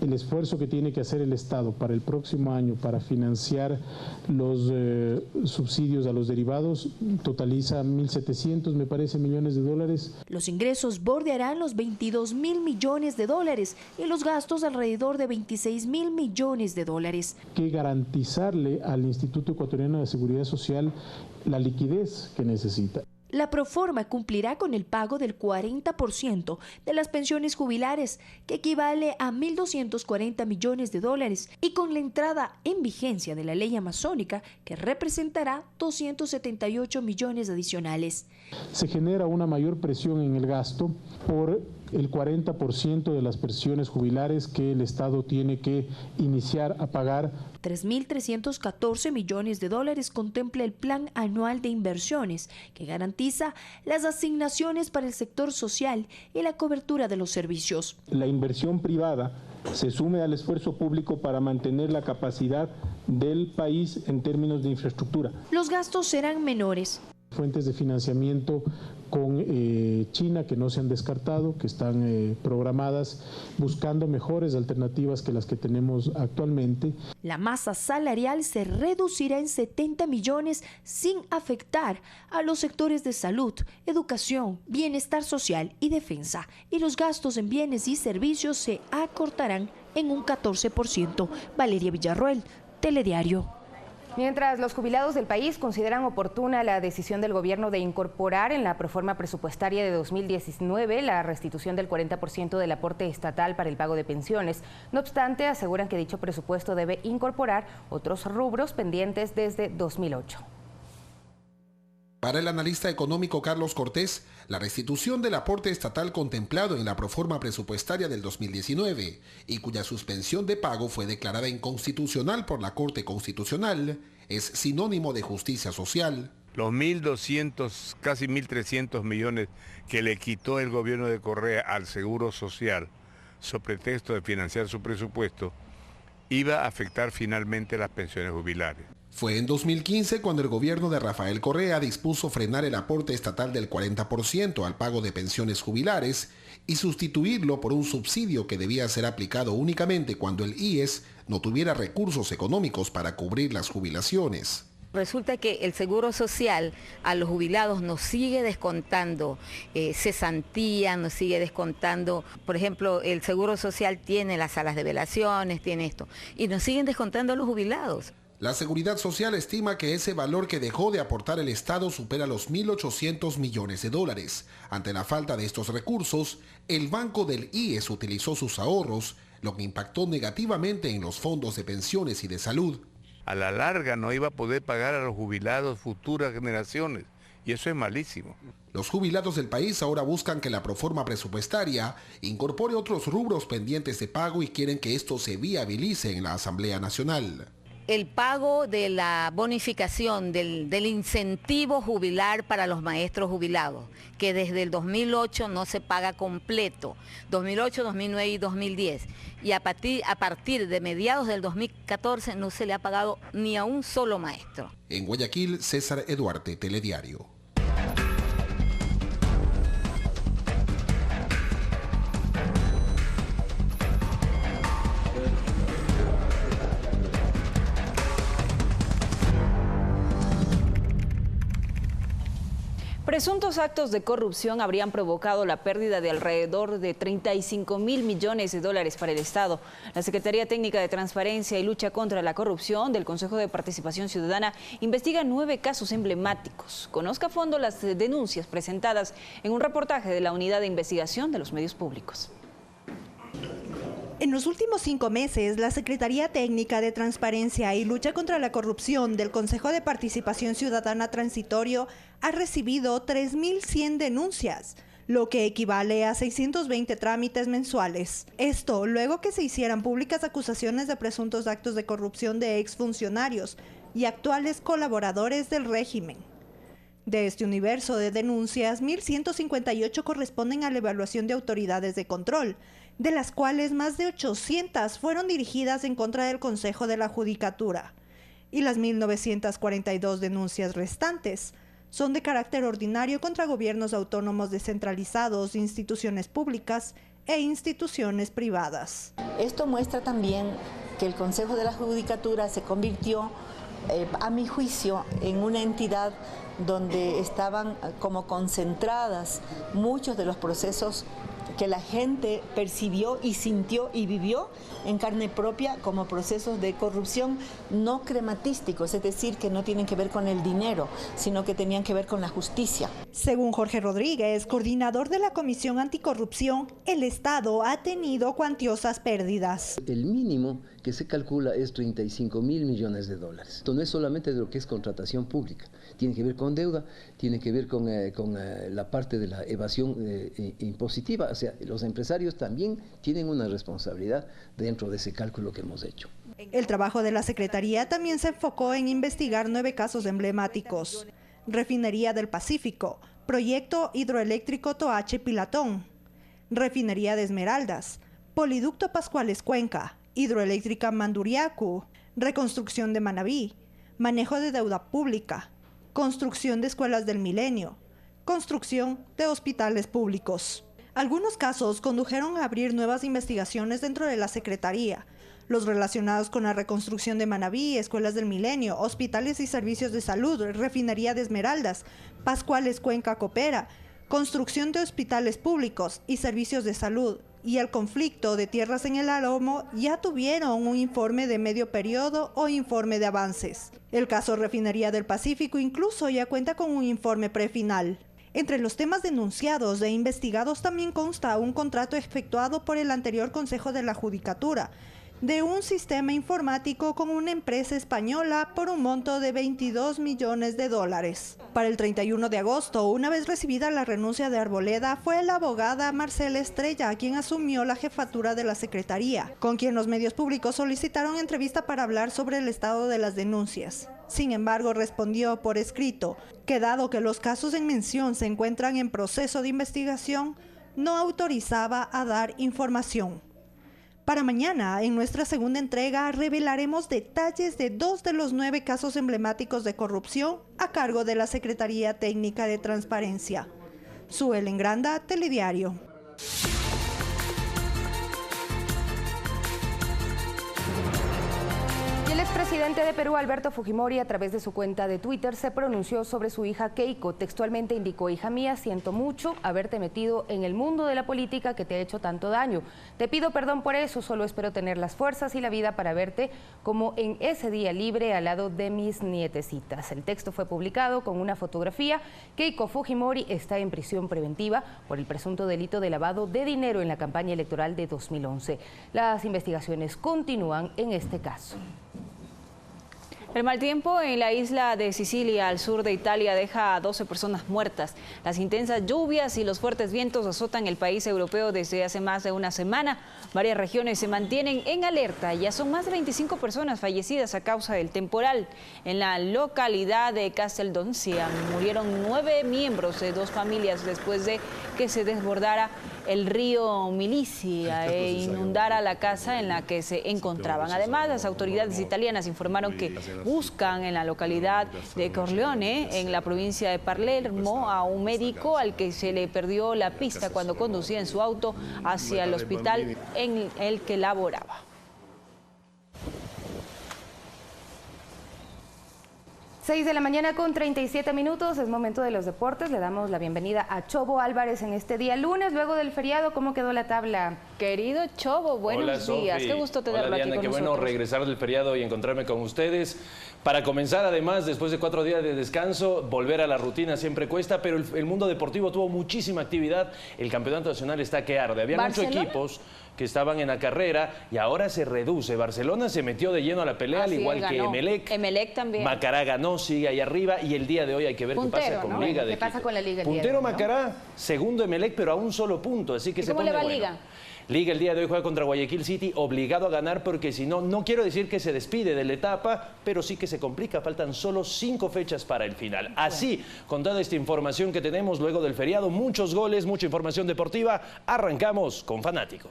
El esfuerzo que tiene que hacer el Estado para el próximo año para financiar los subsidios a los derivados totaliza 1.700, me parece, millones de dólares. Los ingresos bordearán los 22.000 millones de dólares y los gastos alrededor de 26.000 millones de dólares. Que garantizarle al Instituto Ecuatoriano de Seguridad Social la liquidez que necesita. La proforma cumplirá con el pago del 40% de las pensiones jubilares, que equivale a 1.240 millones de dólares, y con la entrada en vigencia de la ley amazónica, que representará 278 millones adicionales. Se genera una mayor presión en el gasto por el 40% de las pensiones jubilares que el Estado tiene que iniciar a pagar. 3.314 millones de dólares contempla el Plan Anual de Inversiones, que garantiza garantiza las asignaciones para el sector social y la cobertura de los servicios. La inversión privada se sume al esfuerzo público para mantener la capacidad del país en términos de infraestructura. Los gastos serán menores. Fuentes de financiamiento con China que no se han descartado, que están programadas, buscando mejores alternativas que las que tenemos actualmente. La masa salarial se reducirá en 70 millones sin afectar a los sectores de salud, educación, bienestar social y defensa. Y los gastos en bienes y servicios se acortarán en un 14%. Valeria Villarroel, Telediario. Mientras los jubilados del país consideran oportuna la decisión del gobierno de incorporar en la proforma presupuestaria de 2019 la restitución del 40% del aporte estatal para el pago de pensiones. No obstante, aseguran que dicho presupuesto debe incorporar otros rubros pendientes desde 2008. Para el analista económico Carlos Cortés, la restitución del aporte estatal contemplado en la proforma presupuestaria del 2019 y cuya suspensión de pago fue declarada inconstitucional por la Corte Constitucional es sinónimo de justicia social. Los 1.200, casi 1.300 millones que le quitó el gobierno de Correa al Seguro Social, sobre pretexto de financiar su presupuesto, iba a afectar finalmente las pensiones jubilares. Fue en 2015 cuando el gobierno de Rafael Correa dispuso frenar el aporte estatal del 40% al pago de pensiones jubilares y sustituirlo por un subsidio que debía ser aplicado únicamente cuando el IES no tuviera recursos económicos para cubrir las jubilaciones. Resulta que el Seguro Social a los jubilados nos sigue descontando cesantía, nos sigue descontando, por ejemplo, el Seguro Social tiene las salas de velaciones, tiene esto, y nos siguen descontando a los jubilados. La Seguridad Social estima que ese valor que dejó de aportar el Estado supera los 1.800 millones de dólares. Ante la falta de estos recursos, el Banco del IES utilizó sus ahorros, lo que impactó negativamente en los fondos de pensiones y de salud. A la larga no iba a poder pagar a los jubilados futuras generaciones, y eso es malísimo. Los jubilados del país ahora buscan que la proforma presupuestaria incorpore otros rubros pendientes de pago y quieren que esto se viabilice en la Asamblea Nacional. El pago de la bonificación del incentivo jubilar para los maestros jubilados, que desde el 2008 no se paga completo, 2008, 2009 y 2010. Y a partir de mediados del 2014 no se le ha pagado ni a un solo maestro. En Guayaquil, César Eduarte, Telediario. Presuntos actos de corrupción habrían provocado la pérdida de alrededor de 35.000 millones de dólares para el Estado. La Secretaría Técnica de Transparencia y Lucha contra la Corrupción del Consejo de Participación Ciudadana investiga 9 casos emblemáticos. Conozca a fondo las denuncias presentadas en un reportaje de la Unidad de Investigación de los Medios Públicos. En los últimos 5 meses, la Secretaría Técnica de Transparencia y Lucha contra la Corrupción del Consejo de Participación Ciudadana Transitorio ha recibido 3.100 denuncias, lo que equivale a 620 trámites mensuales. Esto luego que se hicieran públicas acusaciones de presuntos actos de corrupción de exfuncionarios y actuales colaboradores del régimen. De este universo de denuncias, 1.158 corresponden a la evaluación de autoridades de control, de las cuales más de 800 fueron dirigidas en contra del Consejo de la Judicatura. Y las 1.942 denuncias restantes son de carácter ordinario contra gobiernos autónomos descentralizados, instituciones públicas e instituciones privadas. Esto muestra también que el Consejo de la Judicatura se convirtió, a mi juicio, en una entidad donde estaban como concentradas muchos de los procesos que la gente percibió y sintió y vivió en carne propia como procesos de corrupción no crematísticos, es decir, que no tienen que ver con el dinero, sino que tenían que ver con la justicia. Según Jorge Rodríguez, coordinador de la Comisión Anticorrupción, el Estado ha tenido cuantiosas pérdidas. El mínimo que se calcula es 35.000 millones de dólares. Esto no es solamente de lo que es contratación pública, tiene que ver con deuda, tiene que ver con la parte de la evasión impositiva. O sea, los empresarios también tienen una responsabilidad dentro de ese cálculo que hemos hecho. El trabajo de la Secretaría también se enfocó en investigar 9 casos emblemáticos. Refinería del Pacífico, Proyecto Hidroeléctrico Toache-Pilatón, Refinería de Esmeraldas, Poliducto Pascuales Cuenca, Hidroeléctrica Manduriacu, Reconstrucción de Manabí, Manejo de Deuda Pública, Construcción de Escuelas del Milenio, Construcción de Hospitales Públicos. Algunos casos condujeron a abrir nuevas investigaciones dentro de la Secretaría. Los relacionados con la reconstrucción de Manabí, Escuelas del Milenio, Hospitales y Servicios de Salud, Refinería de Esmeraldas, Pascuales Cuenca Coopera, Construcción de Hospitales Públicos y Servicios de Salud, y el conflicto de tierras en el Aromo ya tuvieron un informe de medio periodo o informe de avances. El caso Refinería del Pacífico incluso ya cuenta con un informe prefinal. Entre los temas denunciados e investigados también consta un contrato efectuado por el anterior Consejo de la Judicatura de un sistema informático con una empresa española por un monto de $22 millones. Para el 31 de agosto, una vez recibida la renuncia de Arboleda, fue la abogada Marcela Estrella quien asumió la jefatura de la Secretaría, con quien los medios públicos solicitaron entrevista para hablar sobre el estado de las denuncias. Sin embargo, respondió por escrito que dado que los casos en mención se encuentran en proceso de investigación, no autorizaba a dar información. Para mañana, en nuestra segunda entrega, revelaremos detalles de 2 de los 9 casos emblemáticos de corrupción a cargo de la Secretaría Técnica de Transparencia. Suelen Granda, Telediario. El expresidente de Perú, Alberto Fujimori, a través de su cuenta de Twitter, se pronunció sobre su hija Keiko. Textualmente indicó: hija mía, siento mucho haberte metido en el mundo de la política que te ha hecho tanto daño. Te pido perdón por eso, solo espero tener las fuerzas y la vida para verte como en ese día libre al lado de mis nietecitas. El texto fue publicado con una fotografía. Keiko Fujimori está en prisión preventiva por el presunto delito de lavado de dinero en la campaña electoral de 2011. Las investigaciones continúan en este caso. El mal tiempo en la isla de Sicilia, al sur de Italia, deja a 12 personas muertas. Las intensas lluvias y los fuertes vientos azotan el país europeo desde hace más de una semana. Varias regiones se mantienen en alerta. Ya son más de 25 personas fallecidas a causa del temporal. En la localidad de Casteldonzia murieron 9 miembros de 2 familias después de que se desbordara el río Milicia e inundara la casa en la que se encontraban. Además, las autoridades italianas informaron que buscan en la localidad de Corleone, en la provincia de Palermo, a un médico al que se le perdió la pista cuando conducía en su auto hacia el hospital en el que laboraba. 6 de la mañana con 37 minutos, es momento de los deportes. Le damos la bienvenida a Chobo Álvarez en este día lunes, luego del feriado. ¿Cómo quedó la tabla? Querido Chobo, buenos días. Qué gusto tenerlo aquí con nosotros. Qué bueno regresar del feriado y encontrarme con ustedes. Para comenzar, además, después de 4 días de descanso, volver a la rutina siempre cuesta, pero el mundo deportivo tuvo muchísima actividad. El campeonato nacional está que arde. Había muchos equipos que estaban en la carrera y ahora se reduce. Barcelona se metió de lleno a la pelea, al igual que Emelec. Emelec también. Macará ganó, sigue ahí arriba y el día de hoy hay que ver puntero, qué pasa con ¿no? Liga de ¿Qué pasa con la Liga? Puntero Macará, segundo Emelec, pero a un solo punto, así que se ¿Cómo pone le va bueno. Liga? Liga el día de hoy juega contra Guayaquil City, obligado a ganar porque si no, no quiero decir que se despide de la etapa, pero sí que se complica, faltan solo 5 fechas para el final. Así, con toda esta información que tenemos luego del feriado, muchos goles, mucha información deportiva, arrancamos con Fanático.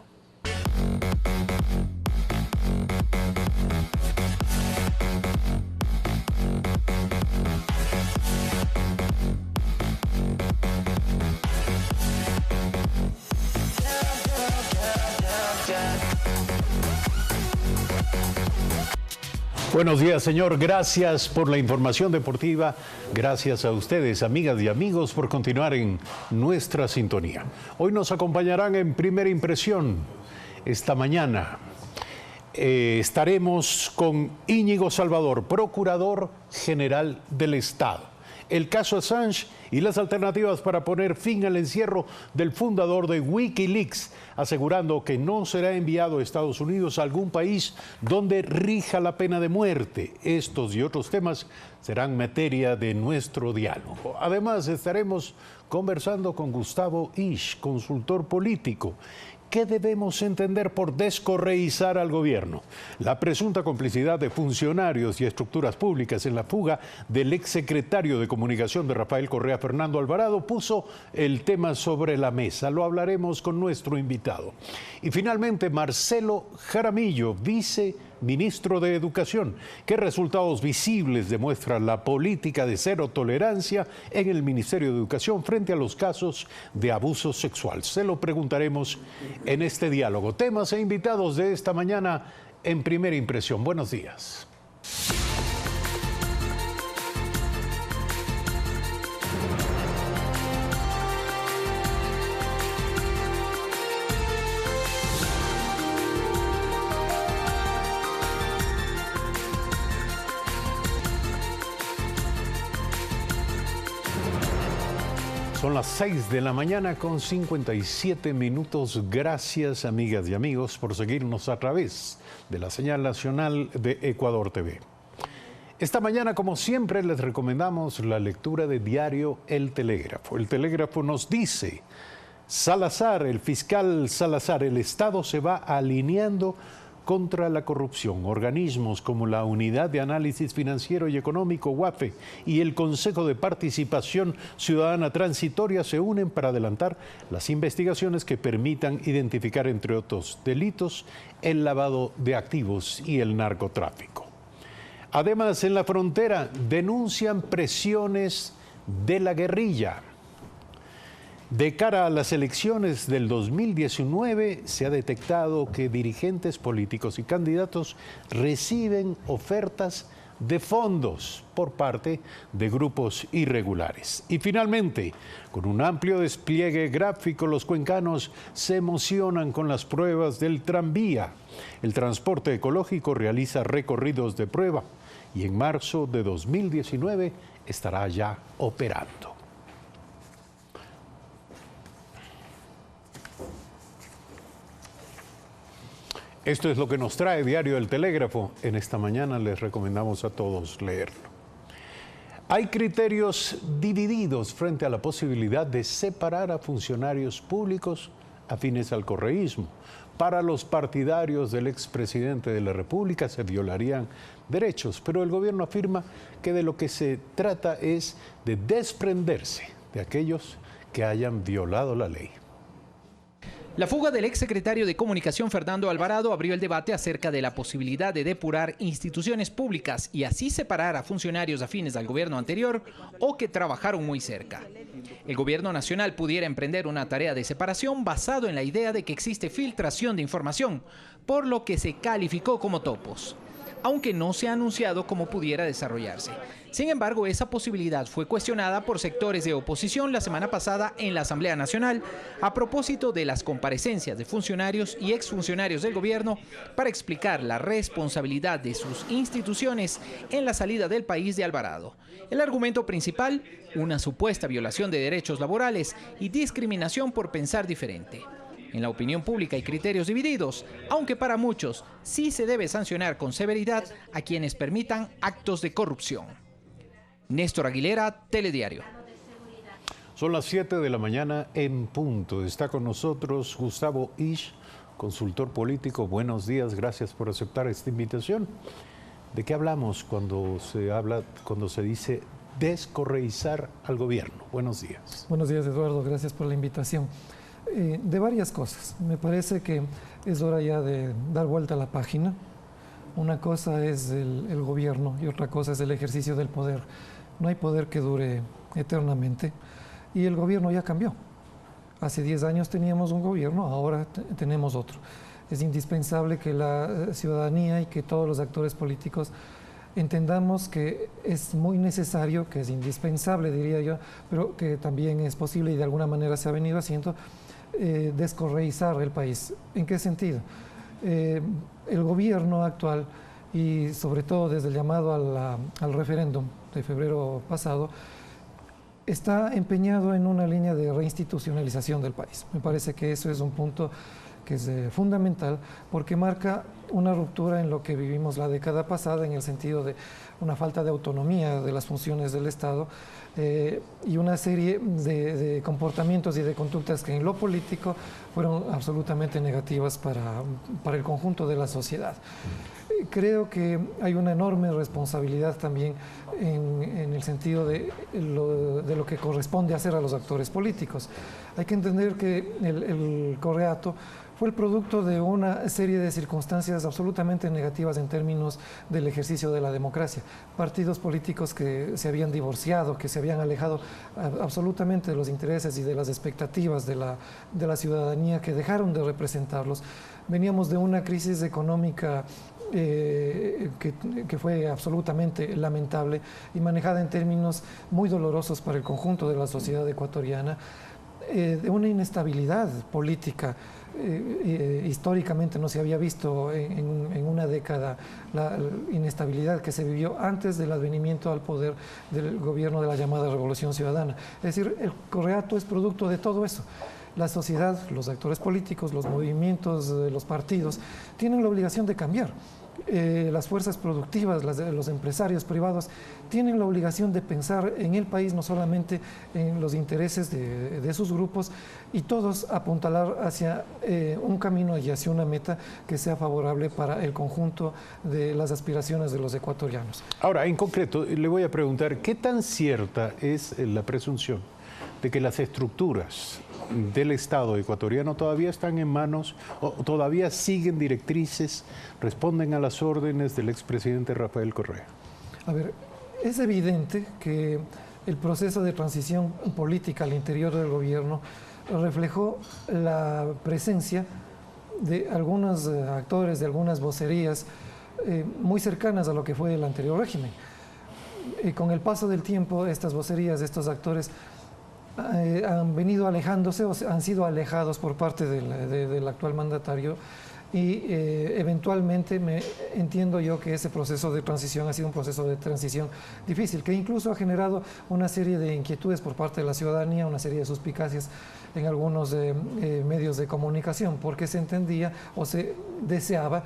Buenos días, señor. Gracias por la información deportiva. Gracias a ustedes, amigas y amigos, por continuar en nuestra sintonía. Hoy nos acompañarán en Primera Impresión. Esta mañana estaremos con Íñigo Salvador, Procurador General del Estado. El caso Assange y las alternativas para poner fin al encierro del fundador de Wikileaks, asegurando que no será enviado a Estados Unidos, a algún país donde rija la pena de muerte. Estos y otros temas serán materia de nuestro diálogo. Además, estaremos conversando con Gustavo Isch, consultor político. ¿Qué debemos entender por descorreizar al gobierno? La presunta complicidad de funcionarios y estructuras públicas en la fuga del exsecretario de Comunicación de Rafael Correa, Fernando Alvarado, puso el tema sobre la mesa. Lo hablaremos con nuestro invitado. Y finalmente, Marcelo Jaramillo, viceministro de Educación. ¿Qué resultados visibles demuestra la política de cero tolerancia en el Ministerio de Educación frente a los casos de abuso sexual? Se lo preguntaremos en este diálogo. Temas e invitados de esta mañana en Primera Impresión. Buenos días. Son las 6 de la mañana con 57 minutos. Gracias, amigas y amigos, por seguirnos a través de la señal nacional de Ecuador TV. Esta mañana, como siempre, les recomendamos la lectura de diario El Telégrafo. El Telégrafo nos dice: Salazar, el fiscal Salazar, el Estado se va alineando contra la corrupción. Organismos como la Unidad de Análisis Financiero y Económico, UAFE, y el Consejo de Participación Ciudadana Transitoria se unen para adelantar las investigaciones que permitan identificar, entre otros delitos, el lavado de activos y el narcotráfico. Además, en la frontera denuncian presiones de la guerrilla. De cara a las elecciones del 2019, se ha detectado que dirigentes políticos y candidatos reciben ofertas de fondos por parte de grupos irregulares. Y finalmente, con un amplio despliegue gráfico, los cuencanos se emocionan con las pruebas del tranvía. El transporte ecológico realiza recorridos de prueba y en marzo de 2019 estará ya operando. Esto es lo que nos trae Diario El Telégrafo. En esta mañana les recomendamos a todos leerlo. Hay criterios divididos frente a la posibilidad de separar a funcionarios públicos afines al correísmo. Para los partidarios del expresidente de la República se violarían derechos, pero el gobierno afirma que de lo que se trata es de desprenderse de aquellos que hayan violado la ley. La fuga del exsecretario de Comunicación Fernando Alvarado abrió el debate acerca de la posibilidad de depurar instituciones públicas y así separar a funcionarios afines al gobierno anterior o que trabajaron muy cerca. El gobierno nacional pudiera emprender una tarea de separación basado en la idea de que existe filtración de información, por lo que se calificó como topos, aunque no se ha anunciado cómo pudiera desarrollarse. Sin embargo, esa posibilidad fue cuestionada por sectores de oposición la semana pasada en la Asamblea Nacional a propósito de las comparecencias de funcionarios y exfuncionarios del gobierno para explicar la responsabilidad de sus instituciones en la salida del país de Alvarado. El argumento principal, una supuesta violación de derechos laborales y discriminación por pensar diferente. En la opinión pública hay criterios divididos, aunque para muchos sí se debe sancionar con severidad a quienes permitan actos de corrupción. Néstor Aguilera, Telediario. Son las 7 de la mañana en punto. Está con nosotros Gustavo Isch, consultor político. Buenos días, gracias por aceptar esta invitación. ¿De qué hablamos cuando se dice descorreizar al gobierno? Buenos días. Buenos días, Eduardo. Gracias por la invitación. De varias cosas. Me parece que es hora ya de dar vuelta a la página. Una cosa es el gobierno y otra cosa es el ejercicio del poder. No hay poder que dure eternamente y el gobierno ya cambió. Hace 10 años teníamos un gobierno, ahora tenemos otro. Es indispensable que la ciudadanía y que todos los actores políticos entendamos que es muy necesario, que es indispensable, diría yo, pero que también es posible y de alguna manera se ha venido haciendo, descorreizar el país. ¿En qué sentido? El gobierno actual y sobre todo desde el llamado al referéndum de febrero pasado, está empeñado en una línea de reinstitucionalización del país. Me parece que eso es un punto que es fundamental porque marca una ruptura en lo que vivimos la década pasada en el sentido de una falta de autonomía de las funciones del Estado y una serie de comportamientos y de conductas que en lo político fueron absolutamente negativas para el conjunto de la sociedad. Creo que hay una enorme responsabilidad también en el sentido de lo que corresponde hacer a los actores políticos. Hay que entender que el Correato fue el producto de una serie de circunstancias absolutamente negativas en términos del ejercicio de la democracia. Partidos políticos que se habían divorciado, que se habían alejado absolutamente de los intereses y de las expectativas de la ciudadanía, que dejaron de representarlos. Veníamos de una crisis económica que fue absolutamente lamentable y manejada en términos muy dolorosos para el conjunto de la sociedad ecuatoriana, de una inestabilidad política. Históricamente no se había visto en una década la inestabilidad que se vivió antes del advenimiento al poder del gobierno de la llamada Revolución Ciudadana. Es decir, el Correato es producto de todo eso. La sociedad, los actores políticos, los movimientos, los partidos, tienen la obligación de cambiar. Las fuerzas productivas, los empresarios privados, tienen la obligación de pensar en el país, no solamente en los intereses de sus grupos, y todos apuntalar hacia un camino y hacia una meta que sea favorable para el conjunto de las aspiraciones de los ecuatorianos. Ahora, en concreto, le voy a preguntar, ¿qué tan cierta es la presunción de que las estructuras del Estado ecuatoriano todavía están en manos o todavía siguen directrices, responden a las órdenes del expresidente Rafael Correa? A ver, es evidente que el proceso de transición política al interior del gobierno reflejó la presencia de algunos actores, de algunas vocerías muy cercanas a lo que fue el anterior régimen. Con el paso del tiempo, estas vocerías, estos actores han venido alejándose o han sido alejados por parte del actual mandatario y eventualmente entiendo yo que ese proceso de transición ha sido un proceso de transición difícil, que incluso ha generado una serie de inquietudes por parte de la ciudadanía, una serie de suspicacias en algunos medios de comunicación, porque se entendía o se deseaba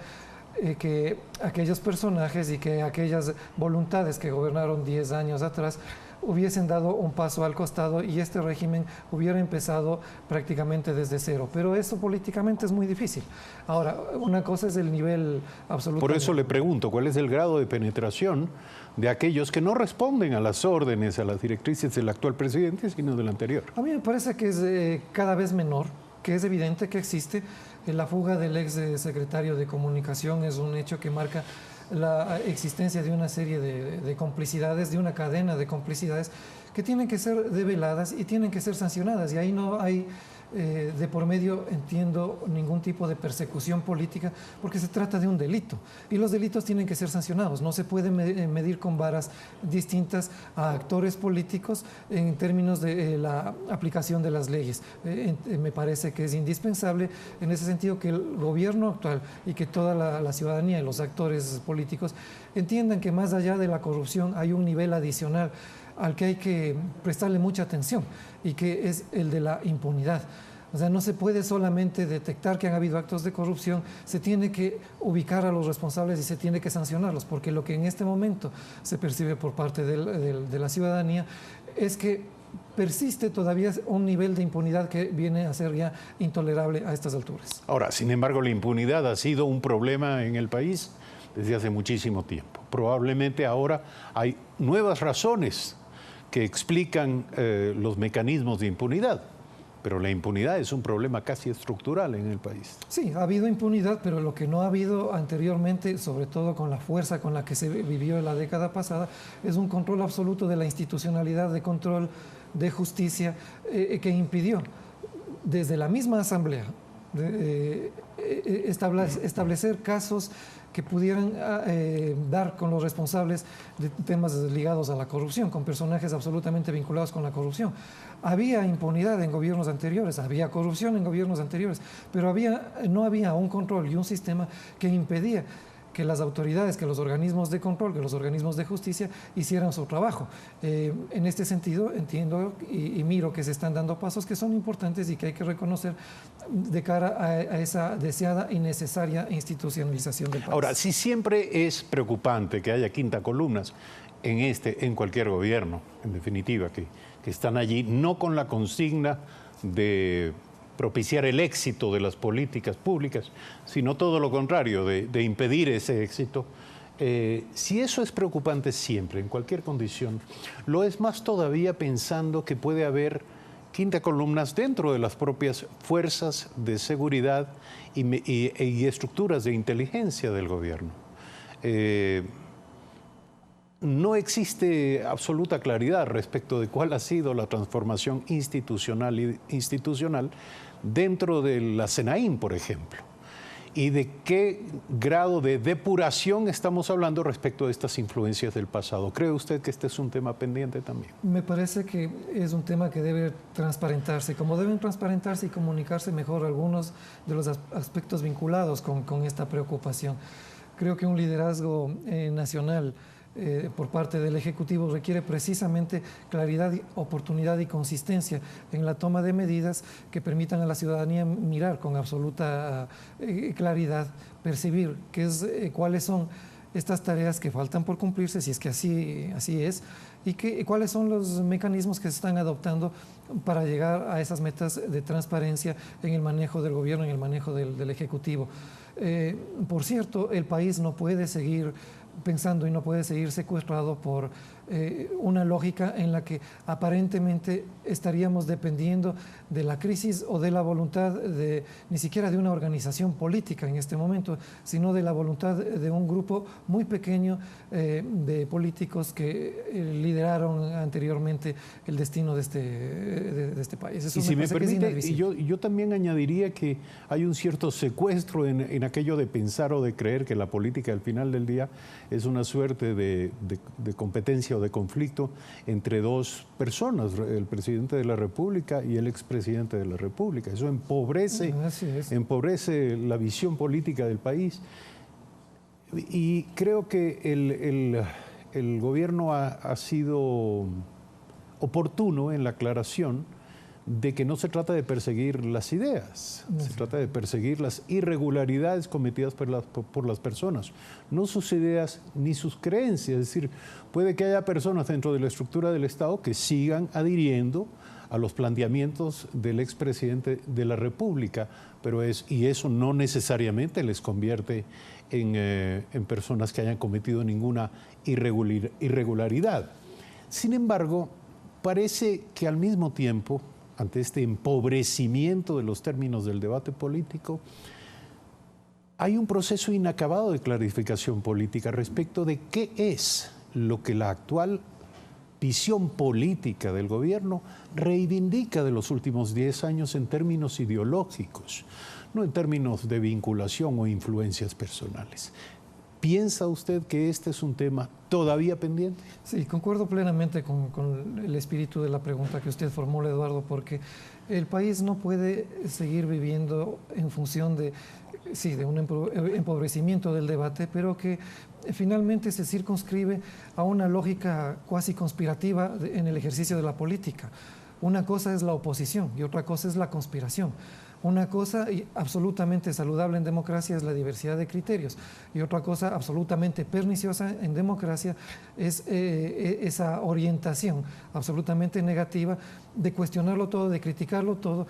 que aquellos personajes y que aquellas voluntades que gobernaron 10 años atrás hubiesen dado un paso al costado y este régimen hubiera empezado prácticamente desde cero. Pero eso políticamente es muy difícil. Ahora, una cosa es el nivel absoluto. Por eso le pregunto, ¿cuál es el grado de penetración de aquellos que no responden a las órdenes, a las directrices del actual presidente, sino del anterior? A mí me parece que es cada vez menor, que es evidente que existe. La fuga del ex secretario de Comunicación es un hecho que marca la existencia de una serie de complicidades, de una cadena de complicidades que tienen que ser develadas y tienen que ser sancionadas. Y ahí no hay de por medio, entiendo, ningún tipo de persecución política, porque se trata de un delito. Y los delitos tienen que ser sancionados. No se puede medir con varas distintas a actores políticos en términos de la aplicación de las leyes. Me parece que es indispensable en ese sentido que el gobierno actual y que toda la ciudadanía y los actores políticos entiendan que más allá de la corrupción hay un nivel adicional al que hay que prestarle mucha atención y que es el de la impunidad. O sea, no se puede solamente detectar que han habido actos de corrupción, se tiene que ubicar a los responsables y se tiene que sancionarlos, porque lo que en este momento se percibe por parte de la ciudadanía es que persiste todavía un nivel de impunidad que viene a ser ya intolerable a estas alturas. Ahora, sin embargo, la impunidad ha sido un problema en el país desde hace muchísimo tiempo. Probablemente ahora hay nuevas razones que explican los mecanismos de impunidad, pero la impunidad es un problema casi estructural en el país. Sí, ha habido impunidad, pero lo que no ha habido anteriormente, sobre todo con la fuerza con la que se vivió en la década pasada, es un control absoluto de la institucionalidad, de control de justicia, que impidió desde la misma Asamblea establecer casos que pudieran dar con los responsables de temas ligados a la corrupción, con personajes absolutamente vinculados con la corrupción. Había impunidad en gobiernos anteriores, había corrupción en gobiernos anteriores, pero no había un control y un sistema que impedía que las autoridades, que los organismos de control, que los organismos de justicia hicieran su trabajo. En este sentido, entiendo y miro que se están dando pasos que son importantes y que hay que reconocer de cara a esa deseada y necesaria institucionalización del país. Ahora, si siempre es preocupante que haya quinta columnas en cualquier gobierno, en definitiva, que están allí, no con la consigna de propiciar el éxito de las políticas públicas, sino todo lo contrario, de impedir ese éxito. Si eso es preocupante siempre, en cualquier condición, lo es más todavía pensando que puede haber quinta columnas dentro de las propias fuerzas de seguridad y estructuras de inteligencia del gobierno. No existe absoluta claridad respecto de cuál ha sido la transformación institucional dentro de la SENAIN, por ejemplo, y de qué grado de depuración estamos hablando respecto de estas influencias del pasado. ¿Cree usted que este es un tema pendiente también? Me parece que es un tema que debe transparentarse, como deben transparentarse y comunicarse mejor algunos de los aspectos vinculados con esta preocupación. Creo que un liderazgo nacional por parte del Ejecutivo requiere precisamente claridad, oportunidad y consistencia en la toma de medidas que permitan a la ciudadanía mirar con absoluta claridad, percibir cuáles son estas tareas que faltan por cumplirse, si es que así es, y cuáles son los mecanismos que se están adoptando para llegar a esas metas de transparencia en el manejo del gobierno, en el manejo del Ejecutivo. Por cierto, el país no puede seguir pensando y no puede seguir secuestrado por una lógica en la que aparentemente estaríamos dependiendo de la crisis o de la voluntad ni siquiera de una organización política en este momento, sino de la voluntad de un grupo muy pequeño de políticos que lideraron anteriormente el destino de este país. Eso y si me permite, yo también añadiría que hay un cierto secuestro en aquello de pensar o de creer que la política al final del día es una suerte de competencia o de conflicto entre dos personas, el presidente de la República y el expresidente de la República. Eso empobrece la visión política del país. Y creo que el gobierno ha sido oportuno en la aclaración de que no se trata de perseguir las ideas, se trata de perseguir las irregularidades cometidas por las personas, no sus ideas ni sus creencias. Es decir, puede que haya personas dentro de la estructura del Estado que sigan adhiriendo a los planteamientos del expresidente de la República, y eso no necesariamente les convierte en personas que hayan cometido ninguna irregularidad. Sin embargo, parece que al mismo tiempo, ante este empobrecimiento de los términos del debate político, hay un proceso inacabado de clarificación política respecto de qué es lo que la actual visión política del gobierno reivindica de los últimos 10 años en términos ideológicos, no en términos de vinculación o influencias personales. ¿Piensa usted que este es un tema todavía pendiente? Sí, concuerdo plenamente con el espíritu de la pregunta que usted formula, Eduardo, porque el país no puede seguir viviendo en función de un empobrecimiento del debate, pero que finalmente se circunscribe a una lógica cuasi conspirativa en el ejercicio de la política. Una cosa es la oposición y otra cosa es la conspiración. Una cosa absolutamente saludable en democracia es la diversidad de criterios y otra cosa absolutamente perniciosa en democracia es esa orientación absolutamente negativa de cuestionarlo todo, de criticarlo todo,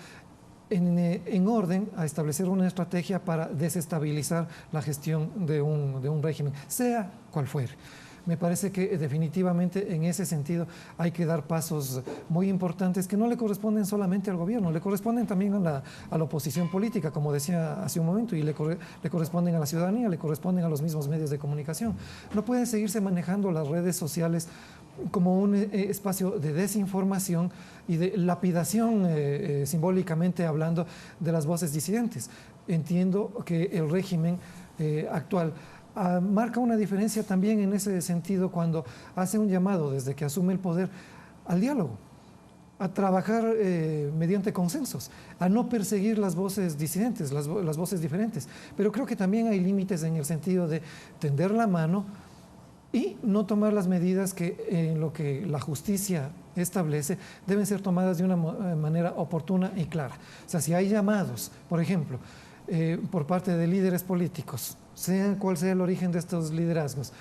en orden a establecer una estrategia para desestabilizar la gestión de un régimen, sea cual fuere. Me parece que definitivamente en ese sentido hay que dar pasos muy importantes que no le corresponden solamente al gobierno, le corresponden también a la oposición política, como decía hace un momento, y le corresponden a la ciudadanía, le corresponden a los mismos medios de comunicación. No pueden seguirse manejando las redes sociales como un espacio de desinformación y de lapidación, simbólicamente hablando, de las voces disidentes. Entiendo que el régimen actual marca una diferencia también en ese sentido cuando hace un llamado desde que asume el poder al diálogo. a trabajar mediante consensos, a no perseguir las voces disidentes, las voces diferentes. Pero creo que también hay límites en el sentido de tender la mano y no tomar las medidas que en lo que la justicia establece deben ser tomadas de una manera oportuna y clara. O sea, si hay llamados, por ejemplo, por parte de líderes políticos, sea cual sea el origen de estos liderazgos,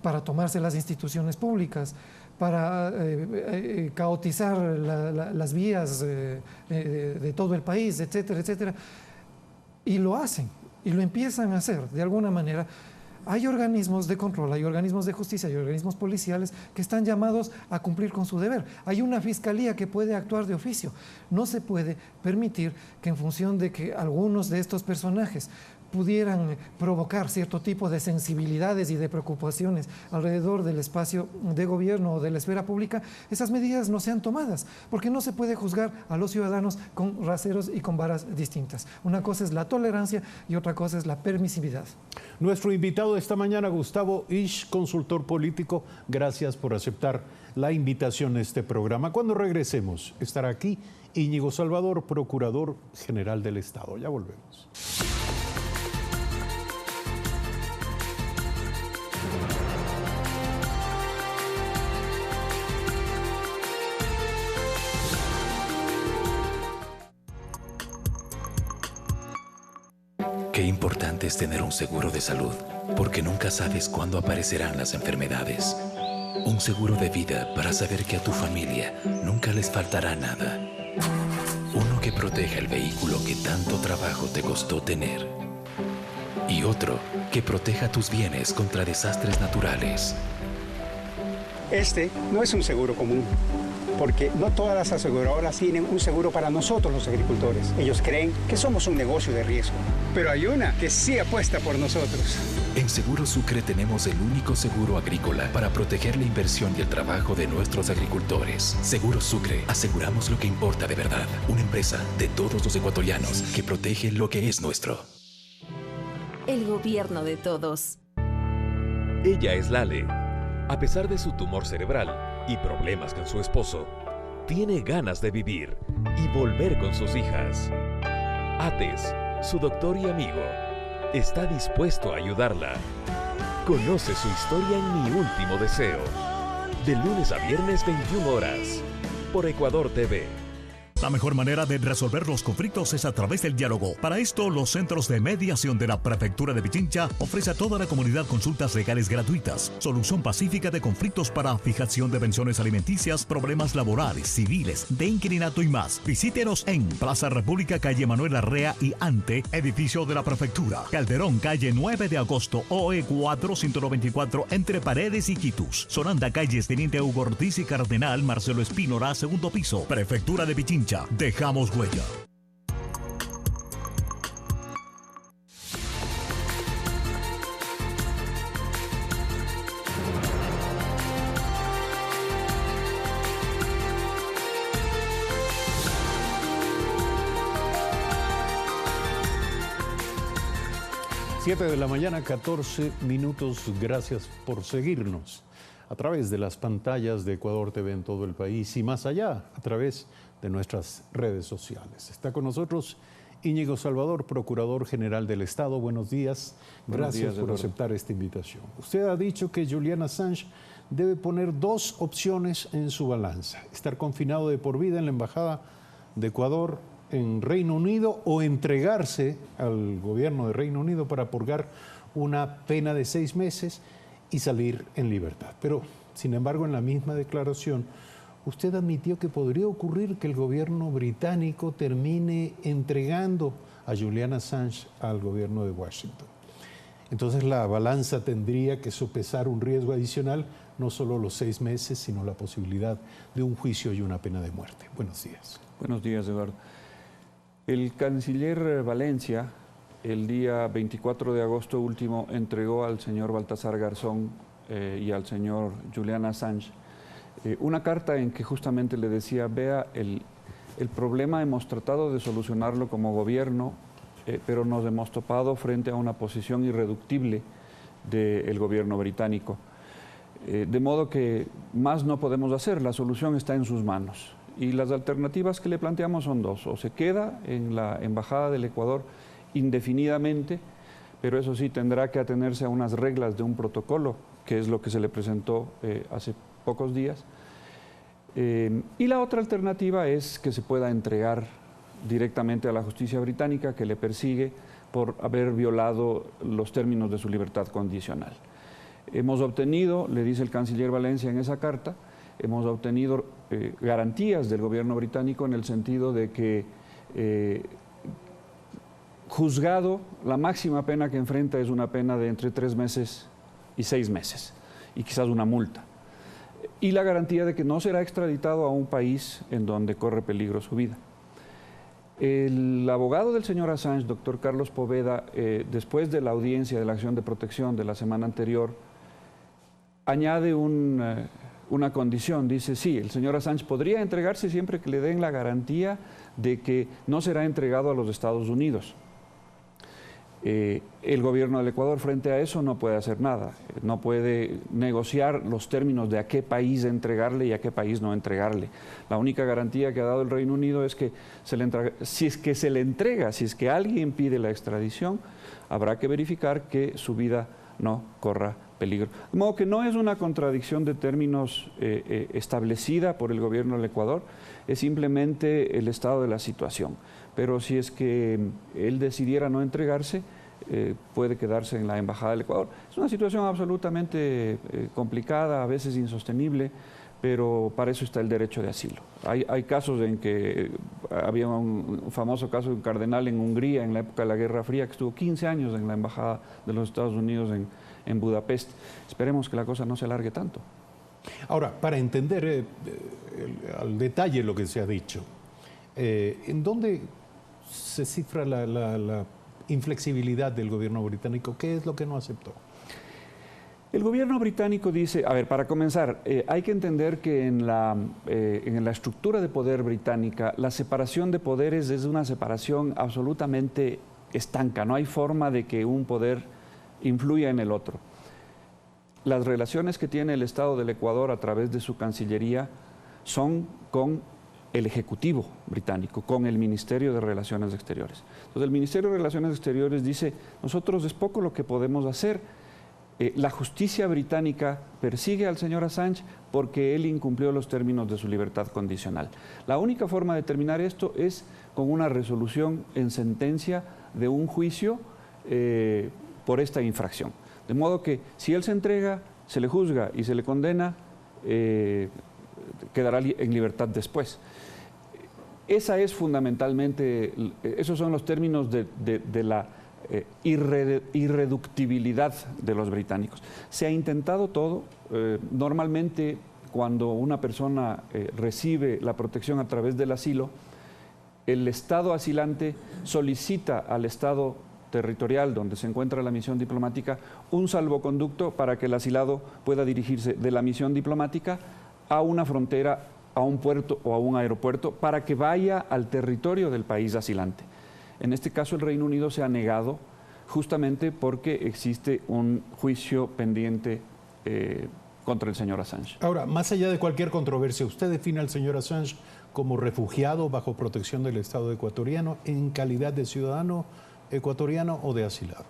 para tomarse las instituciones públicas, para caotizar las vías de todo el país, etcétera, etcétera, y lo hacen, y lo empiezan a hacer de alguna manera. Hay organismos de control, hay organismos de justicia, hay organismos policiales que están llamados a cumplir con su deber. Hay una fiscalía que puede actuar de oficio. No se puede permitir que en función de que algunos de estos personajes pudieran provocar cierto tipo de sensibilidades y de preocupaciones alrededor del espacio de gobierno o de la esfera pública, esas medidas no sean tomadas, porque no se puede juzgar a los ciudadanos con raseros y con varas distintas. Una cosa es la tolerancia y otra cosa es la permisividad. Nuestro invitado esta mañana, Gustavo Isch, consultor político, gracias por aceptar la invitación a este programa. Cuando regresemos, estará aquí Íñigo Salvador, Procurador General del Estado. Ya volvemos. Qué importante es tener un seguro de salud, porque nunca sabes cuándo aparecerán las enfermedades. Un seguro de vida para saber que a tu familia nunca les faltará nada. Uno que proteja el vehículo que tanto trabajo te costó tener. Y otro que proteja tus bienes contra desastres naturales. Este no es un seguro común, porque no todas las aseguradoras tienen un seguro para nosotros los agricultores. Ellos creen que somos un negocio de riesgo, pero hay una que sí apuesta por nosotros. En Seguro Sucre tenemos el único seguro agrícola para proteger la inversión y el trabajo de nuestros agricultores. Seguro Sucre, aseguramos lo que importa de verdad. Una empresa de todos los ecuatorianos que protege lo que es nuestro. El gobierno de todos. Ella es Lale. A pesar de su tumor cerebral y problemas con su esposo, tiene ganas de vivir y volver con sus hijas. Ates, su doctor y amigo, está dispuesto a ayudarla. Conoce su historia en Mi Último Deseo. De lunes a viernes 21 horas, por Ecuador TV. La mejor manera de resolver los conflictos es a través del diálogo. Para esto, los centros de mediación de la Prefectura de Pichincha ofrece a toda la comunidad consultas legales gratuitas, solución pacífica de conflictos para fijación de pensiones alimenticias, problemas laborales, civiles, de inquilinato y más. Visítenos en Plaza República, calle Manuel Arrea y Ante, edificio de la Prefectura. Calderón, calle 9 de agosto, OE 494, entre Paredes y Quitus. Sonanda, calles Teniente Hugo Ortiz y Cardenal Marcelo Espínora, segundo piso. Prefectura de Pichincha. Dejamos huella. Siete de la mañana, 14 minutos. Gracias por seguirnos a través de las pantallas de Ecuador TV en todo el país y más allá, a través de nuestras redes sociales. Está con nosotros Íñigo Salvador, Procurador General del Estado. Buenos días. Gracias por aceptar esta invitación. Usted ha dicho que Julian Assange debe poner dos opciones en su balanza: estar confinado de por vida en la Embajada de Ecuador en Reino Unido o entregarse al gobierno de Reino Unido para purgar una pena de 6 meses y salir en libertad. Pero, sin embargo, en la misma declaración, usted admitió que podría ocurrir que el gobierno británico termine entregando a Julian Assange al gobierno de Washington. Entonces la balanza tendría que sopesar un riesgo adicional, no solo los 6 meses, sino la posibilidad de un juicio y una pena de muerte. Buenos días. Buenos días, Eduardo. El canciller Valencia, el día 24 de agosto último, entregó al señor Baltasar Garzón y al señor Julian Assange una carta en que justamente le decía: vea, el problema hemos tratado de solucionarlo como gobierno, pero nos hemos topado frente a una posición irreductible del gobierno británico. De modo que más no podemos hacer, la solución está en sus manos. Y las alternativas que le planteamos son dos: o se queda en la Embajada del Ecuador indefinidamente, pero eso sí tendrá que atenerse a unas reglas de un protocolo, que es lo que se le presentó hace pocos días. Y la otra alternativa es que se pueda entregar directamente a la justicia británica, que le persigue por haber violado los términos de su libertad condicional. Hemos obtenido, le dice el canciller Valencia en esa carta, hemos obtenido garantías del gobierno británico en el sentido de que, juzgado, la máxima pena que enfrenta es una pena de entre 3 meses y 6 meses, y quizás una multa. Y la garantía de que no será extraditado a un país en donde corre peligro su vida. El abogado del señor Assange, doctor Carlos Poveda, después de la audiencia de la acción de protección de la semana anterior, añade una condición. Dice, sí, el señor Assange podría entregarse siempre que le den la garantía de que no será entregado a los Estados Unidos. El gobierno del Ecuador frente a eso no puede hacer nada, no puede negociar los términos de a qué país entregarle y a qué país no entregarle. La única garantía que ha dado el Reino Unido es que si es que se le entrega, si es que alguien pide la extradición, habrá que verificar que su vida no corra peligro. De modo que no es una contradicción de términos establecida por el gobierno del Ecuador, es simplemente el estado de la situación. Pero si es que él decidiera no entregarse, puede quedarse en la Embajada del Ecuador. Es una situación absolutamente complicada, a veces insostenible, pero para eso está el derecho de asilo. Hay casos en que había un famoso caso de un cardenal en Hungría en la época de la Guerra Fría que estuvo 15 años en la Embajada de los Estados Unidos en Budapest. Esperemos que la cosa no se alargue tanto. Ahora, para entender al detalle lo que se ha dicho, ¿en dónde se cifra la inflexibilidad del gobierno británico? ¿Qué es lo que no aceptó? El gobierno británico dice, a ver, para comenzar, hay que entender que en la estructura de poder británica, la separación de poderes es una separación absolutamente estanca. No hay forma de que un poder influya en el otro. Las relaciones que tiene el Estado del Ecuador a través de su Cancillería son con el Ejecutivo británico, con el Ministerio de Relaciones Exteriores. Entonces el Ministerio de Relaciones Exteriores dice, nosotros es poco lo que podemos hacer. La justicia británica persigue al señor Assange porque él incumplió los términos de su libertad condicional. La única forma de terminar esto es con una resolución en sentencia de un juicio por esta infracción. De modo que si él se entrega, se le juzga y se le condena, quedará en libertad después. Esa es fundamentalmente, esos son los términos de la irreductibilidad de los británicos. Se ha intentado todo. Normalmente cuando una persona recibe la protección a través del asilo, el Estado asilante solicita al Estado territorial donde se encuentra la misión diplomática un salvoconducto para que el asilado pueda dirigirse de la misión diplomática a una frontera, a un puerto o a un aeropuerto para que vaya al territorio del país asilante. En este caso el Reino Unido se ha negado justamente porque existe un juicio pendiente contra el señor Assange. Ahora, más allá de cualquier controversia, ¿usted define al señor Assange como refugiado bajo protección del Estado ecuatoriano en calidad de ciudadano ecuatoriano o de asilado?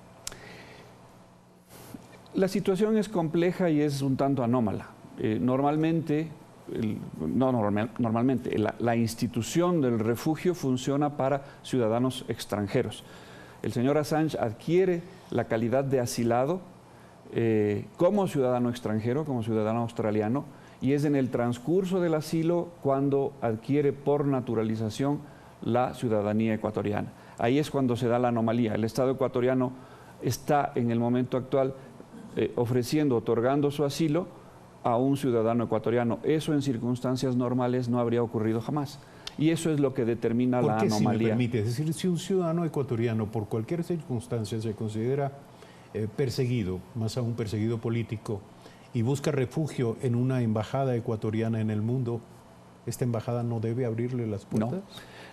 La situación es compleja y es un tanto anómala. Normalmente, la institución del refugio funciona para ciudadanos extranjeros. El señor Assange adquiere la calidad de asilado como ciudadano extranjero, como ciudadano australiano, y es en el transcurso del asilo cuando adquiere por naturalización la ciudadanía ecuatoriana. Ahí es cuando se da la anomalía. El Estado ecuatoriano está en el momento actual otorgando su asilo a un ciudadano ecuatoriano. Eso en circunstancias normales no habría ocurrido jamás. Y eso es lo que determina la anomalía. Si me permite, es decir, si un ciudadano ecuatoriano por cualquier circunstancia se considera perseguido, más aún perseguido político, y busca refugio en una embajada ecuatoriana en el mundo, ¿esta embajada no debe abrirle las puertas?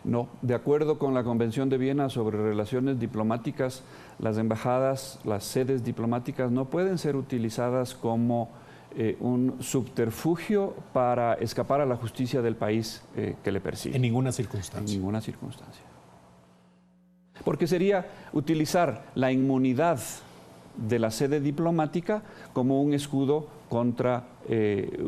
No, de acuerdo con la Convención de Viena sobre relaciones diplomáticas, las embajadas, las sedes diplomáticas no pueden ser utilizadas como un subterfugio para escapar a la justicia del país que le persigue. En ninguna circunstancia. En ninguna circunstancia. Porque sería utilizar la inmunidad de la sede diplomática como un escudo contra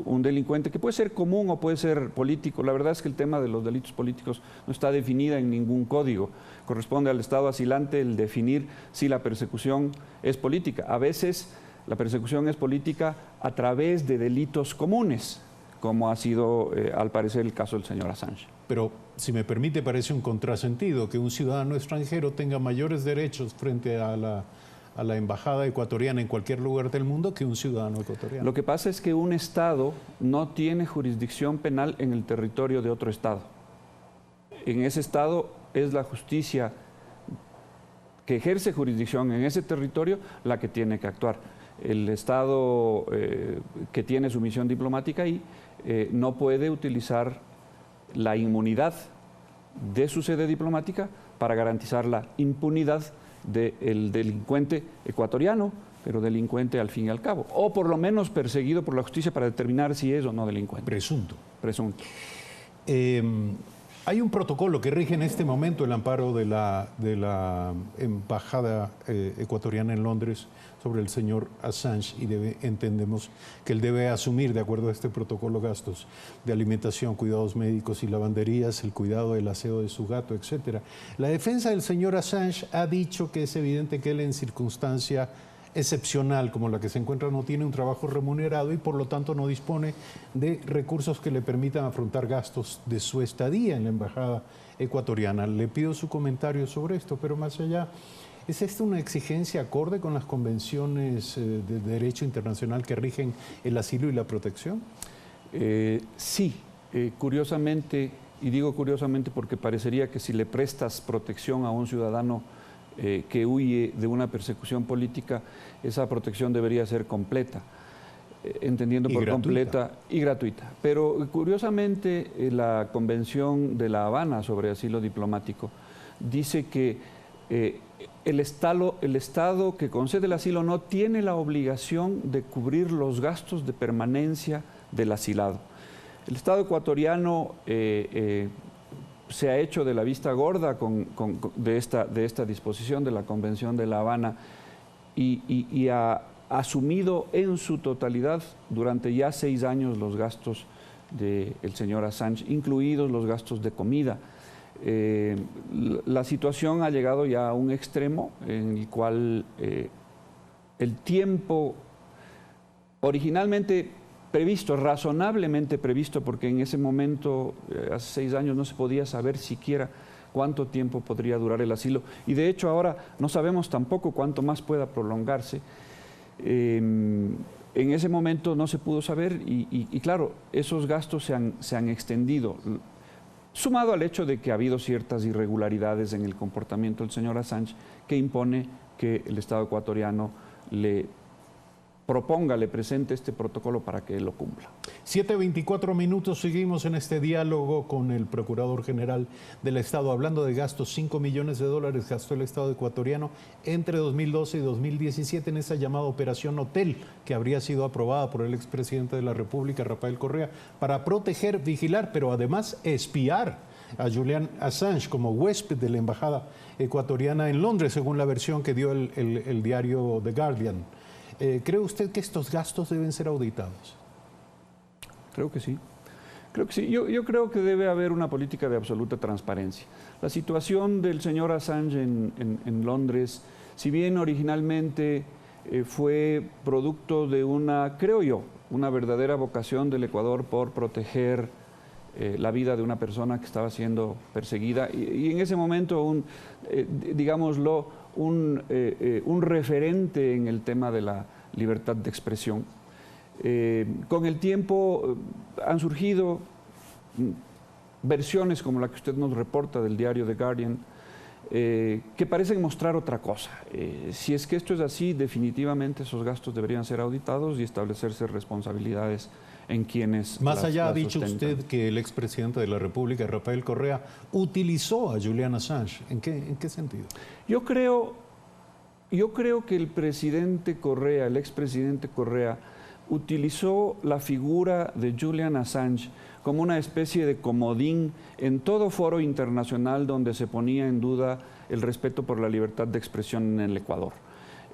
un delincuente que puede ser común o puede ser político. La verdad es que el tema de los delitos políticos no está definida en ningún código. Corresponde al Estado asilante el definir si la persecución es política. A veces la persecución es política a través de delitos comunes, como ha sido al parecer el caso del señor Assange. Pero, si me permite, parece un contrasentido que un ciudadano extranjero tenga mayores derechos frente a la embajada ecuatoriana en cualquier lugar del mundo que un ciudadano ecuatoriano. Lo que pasa es que un Estado no tiene jurisdicción penal en el territorio de otro Estado. En ese Estado es la justicia que ejerce jurisdicción en ese territorio la que tiene que actuar. El Estado que tiene su misión diplomática ahí no puede utilizar la inmunidad de su sede diplomática para garantizar la impunidad del delincuente ecuatoriano, pero delincuente al fin y al cabo, o por lo menos perseguido por la justicia para determinar si es o no delincuente. Presunto. Presunto. Hay un protocolo que rige en este momento el amparo de la embajada ecuatoriana en Londres sobre el señor Assange y entendemos que él debe asumir, de acuerdo a este protocolo, gastos de alimentación, cuidados médicos y lavanderías, el cuidado del aseo de su gato, etc. La defensa del señor Assange ha dicho que es evidente que él en circunstancia excepcional como la que se encuentra no tiene un trabajo remunerado y por lo tanto no dispone de recursos que le permitan afrontar gastos de su estadía en la embajada ecuatoriana. Le pido su comentario sobre esto, pero más allá, ¿es esta una exigencia acorde con las convenciones de derecho internacional que rigen el asilo y la protección? Sí, curiosamente, y digo curiosamente porque parecería que si le prestas protección a un ciudadano que huye de una persecución política, esa protección debería ser completa, entendiendo por completa y gratuita. Pero curiosamente la Convención de La Habana sobre asilo diplomático dice que el Estado que concede el asilo no tiene la obligación de cubrir los gastos de permanencia del asilado. El Estado ecuatoriano se ha hecho de la vista gorda de esta disposición de la Convención de La Habana y ha asumido en su totalidad durante ya 6 años los gastos del señor Assange, incluidos los gastos de comida. La situación ha llegado ya a un extremo en el cual el tiempo originalmente previsto, razonablemente previsto, porque en ese momento, hace 6 años, no se podía saber siquiera cuánto tiempo podría durar el asilo. Y de hecho ahora no sabemos tampoco cuánto más pueda prolongarse. En ese momento no se pudo saber y claro, esos gastos se han extendido. Sumado al hecho de que ha habido ciertas irregularidades en el comportamiento del señor Assange que impone que el Estado ecuatoriano le presente este protocolo para que él lo cumpla. 7:24 minutos, seguimos en este diálogo con el Procurador General del Estado, hablando de gastos. 5 millones de dólares gastó el Estado ecuatoriano entre 2012 y 2017 en esa llamada Operación Hotel, que habría sido aprobada por el expresidente de la República, Rafael Correa, para proteger, vigilar, pero además espiar a Julian Assange como huésped de la embajada ecuatoriana en Londres, según la versión que dio el diario The Guardian. ¿Cree usted que estos gastos deben ser auditados? Creo que sí. Creo que sí. Yo creo que debe haber una política de absoluta transparencia. La situación del señor Assange en Londres, si bien originalmente fue producto de creo yo, una verdadera vocación del Ecuador por proteger la vida de una persona que estaba siendo perseguida y en ese momento digámoslo, un referente en el tema de la libertad de expresión. Con el tiempo han surgido versiones como la que usted nos reporta del diario The Guardian, que parecen mostrar otra cosa. Si es que esto es así, definitivamente esos gastos deberían ser auditados y establecerse responsabilidades en quienes más allá, ha dicho usted que el expresidente de la República, Rafael Correa, utilizó a Julian Assange. ¿En qué sentido? Yo creo que el expresidente Correa, utilizó la figura de Julian Assange como una especie de comodín en todo foro internacional donde se ponía en duda el respeto por la libertad de expresión en el Ecuador.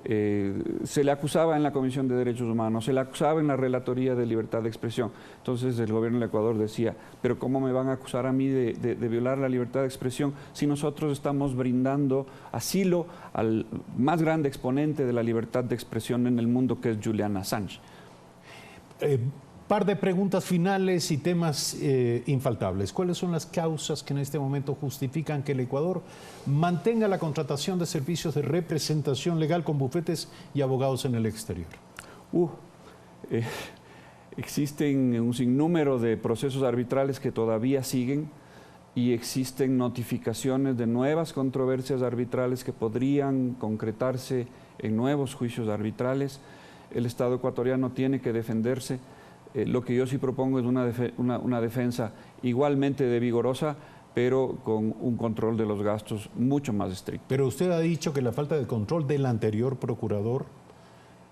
Se le acusaba en la Comisión de Derechos Humanos, se le acusaba en la Relatoría de Libertad de Expresión. Entonces el gobierno del Ecuador decía, pero ¿cómo me van a acusar a mí de violar la libertad de expresión si nosotros estamos brindando asilo al más grande exponente de la libertad de expresión en el mundo, que es Julian Assange? Par de preguntas finales y temas infaltables. ¿Cuáles son las causas que en este momento justifican que el Ecuador mantenga la contratación de servicios de representación legal con bufetes y abogados en el exterior? Existen un sinnúmero de procesos arbitrales que todavía siguen y existen notificaciones de nuevas controversias arbitrales que podrían concretarse en nuevos juicios arbitrales. El Estado ecuatoriano tiene que defenderse. Lo que yo sí propongo es una defensa igualmente de vigorosa, pero con un control de los gastos mucho más estricto. Pero usted ha dicho que la falta de control del anterior procurador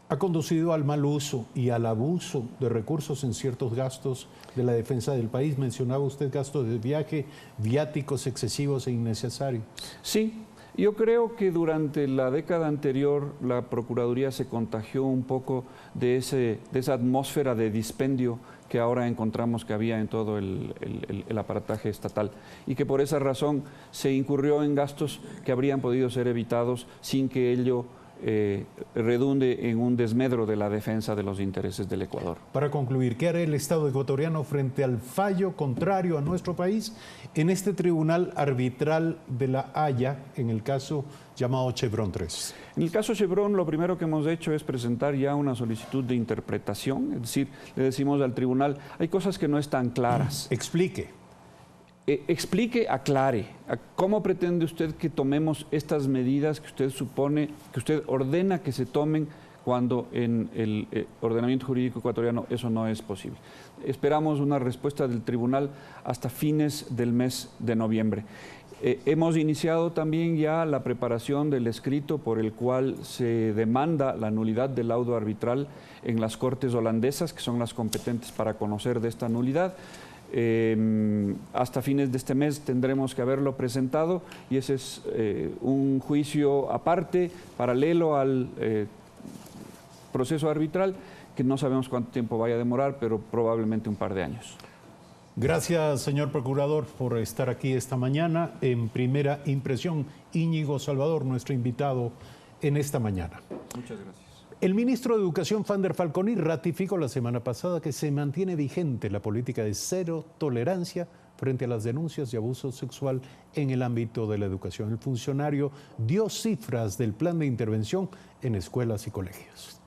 ha conducido al mal uso y al abuso de recursos en ciertos gastos de la defensa del país. Mencionaba usted gastos de viaje, viáticos excesivos e innecesarios. Sí. Yo creo que durante la década anterior la Procuraduría se contagió un poco de esa atmósfera de dispendio que ahora encontramos que había en todo el aparataje estatal y que por esa razón se incurrió en gastos que habrían podido ser evitados sin que ello redunde en un desmedro de la defensa de los intereses del Ecuador. Para concluir, ¿qué hará el Estado ecuatoriano frente al fallo contrario a nuestro país en este tribunal arbitral de La Haya en el caso llamado Chevron 3? En el caso Chevron, lo primero que hemos hecho es presentar ya una solicitud de interpretación, es decir, le decimos al tribunal, hay cosas que no están claras. Explique. Explique, aclare. ¿Cómo pretende usted que tomemos estas medidas que usted supone, que usted ordena que se tomen cuando en el ordenamiento jurídico ecuatoriano eso no es posible? Esperamos una respuesta del tribunal hasta fines del mes de noviembre. Hemos iniciado también ya la preparación del escrito por el cual se demanda la nulidad del laudo arbitral en las cortes holandesas, que son las competentes para conocer de esta nulidad. Hasta fines de este mes tendremos que haberlo presentado y ese es un juicio aparte, paralelo al proceso arbitral, que no sabemos cuánto tiempo vaya a demorar, pero probablemente un par de años. Gracias, señor Procurador, por estar aquí esta mañana. En Primera Impresión, Íñigo Salvador, nuestro invitado en esta mañana. Muchas gracias. El ministro de Educación, Fander Falconi, ratificó la semana pasada que se mantiene vigente la política de cero tolerancia frente a las denuncias de abuso sexual en el ámbito de la educación. El funcionario dio cifras del plan de intervención en escuelas y colegios.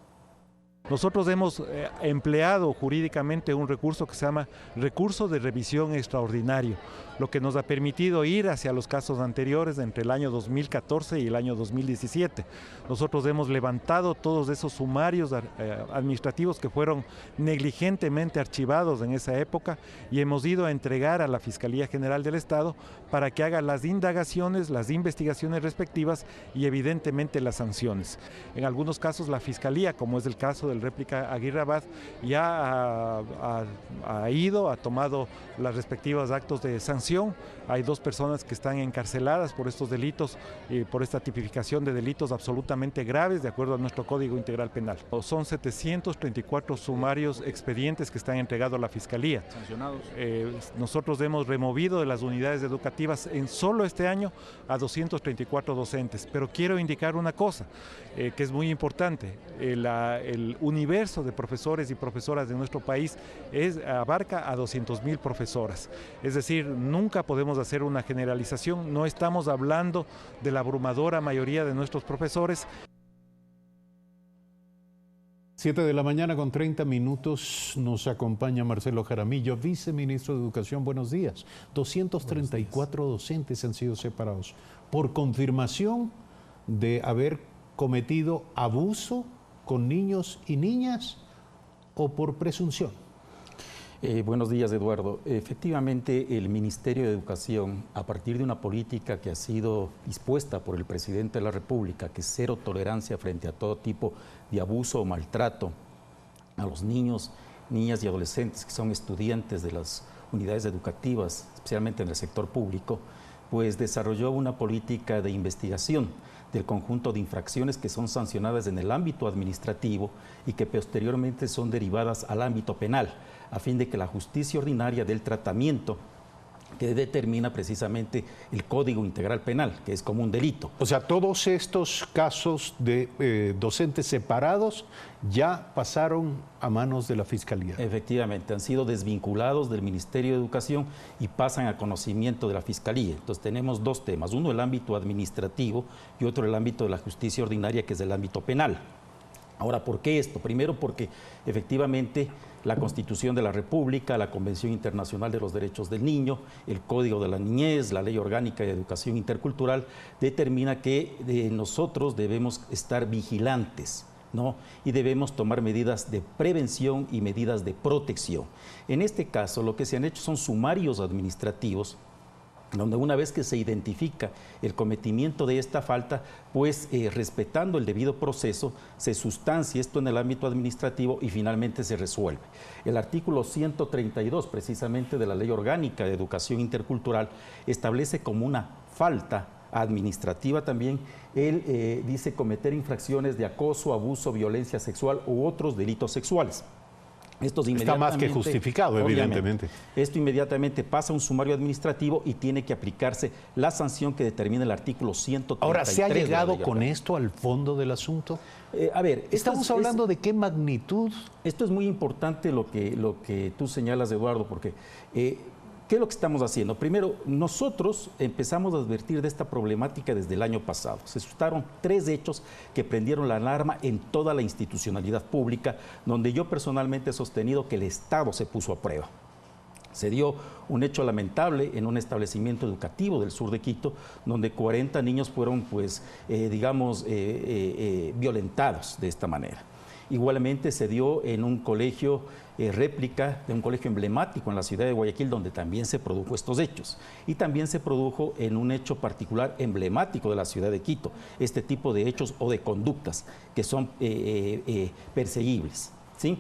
Nosotros hemos empleado jurídicamente un recurso que se llama recurso de revisión extraordinario, lo que nos ha permitido ir hacia los casos anteriores entre el año 2014 y el año 2017. Nosotros hemos levantado todos esos sumarios administrativos que fueron negligentemente archivados en esa época y hemos ido a entregar a la Fiscalía General del Estado para que haga las indagaciones, las investigaciones respectivas y evidentemente las sanciones. En algunos casos la Fiscalía, como es el caso del réplica Aguirre Abad, ya ha tomado las respectivas actos de sanción. Hay 2 personas que están encarceladas por estos delitos, por esta tipificación de delitos absolutamente graves de acuerdo a nuestro Código Integral Penal. Son 734 sumarios expedientes que están entregados a la Fiscalía. Sancionados. Nosotros hemos removido de las unidades educativas en solo este año a 234 docentes, pero quiero indicar una cosa que es muy importante. El universo de profesores y profesoras de nuestro país abarca a 200.000 profesoras. Es decir, nunca podemos hacer una generalización, no estamos hablando de la abrumadora mayoría de nuestros profesores. 7 de la mañana con 30 minutos nos acompaña Marcelo Jaramillo, viceministro de Educación. Buenos días. 234 docentes han sido separados por confirmación de haber cometido abuso con niños y niñas o por presunción. Buenos días, Eduardo. Efectivamente, el Ministerio de Educación, a partir de una política que ha sido dispuesta por el presidente de la República, que es cero tolerancia frente a todo tipo de abuso o maltrato a los niños, niñas y adolescentes que son estudiantes de las unidades educativas, especialmente en el sector público, pues desarrolló una política de investigación del conjunto de infracciones que son sancionadas en el ámbito administrativo y que posteriormente son derivadas al ámbito penal, a fin de que la justicia ordinaria del tratamiento que determina precisamente el Código Integral Penal, que es como un delito. O sea, todos estos casos de docentes separados ya pasaron a manos de la Fiscalía. Efectivamente, han sido desvinculados del Ministerio de Educación y pasan a conocimiento de la Fiscalía. Entonces tenemos dos temas, uno el ámbito administrativo y otro el ámbito de la justicia ordinaria, que es el ámbito penal. Ahora, ¿por qué esto? Primero porque efectivamente la Constitución de la República, la Convención Internacional de los Derechos del Niño, el Código de la Niñez, la Ley Orgánica de Educación Intercultural, determina que nosotros debemos estar vigilantes, ¿no? Y debemos tomar medidas de prevención y medidas de protección. En este caso, lo que se han hecho son sumarios administrativos, donde una vez que se identifica el cometimiento de esta falta, pues respetando el debido proceso, se sustancia esto en el ámbito administrativo y finalmente se resuelve. El artículo 132, precisamente de la Ley Orgánica de Educación Intercultural, establece como una falta administrativa también, él dice cometer infracciones de acoso, abuso, violencia sexual u otros delitos sexuales. Está más que justificado, evidentemente. Esto inmediatamente pasa a un sumario administrativo y tiene que aplicarse la sanción que determina el artículo 133. Ahora, ¿se ha llegado con esto al fondo del asunto? A ver, ¿estamos hablando de qué magnitud? Esto es muy importante lo que tú señalas, Eduardo, porque ¿qué es lo que estamos haciendo? Primero, nosotros empezamos a advertir de esta problemática desde el año pasado. Se suscitaron 3 hechos que prendieron la alarma en toda la institucionalidad pública, donde yo personalmente he sostenido que el Estado se puso a prueba. Se dio un hecho lamentable en un establecimiento educativo del sur de Quito, donde 40 niños fueron, pues, violentados de esta manera. Igualmente se dio en un colegio réplica de un colegio emblemático en la ciudad de Guayaquil, donde también se produjo estos hechos. Y también se produjo en un hecho particular emblemático de la ciudad de Quito, este tipo de hechos o de conductas que son perseguibles, ¿sí?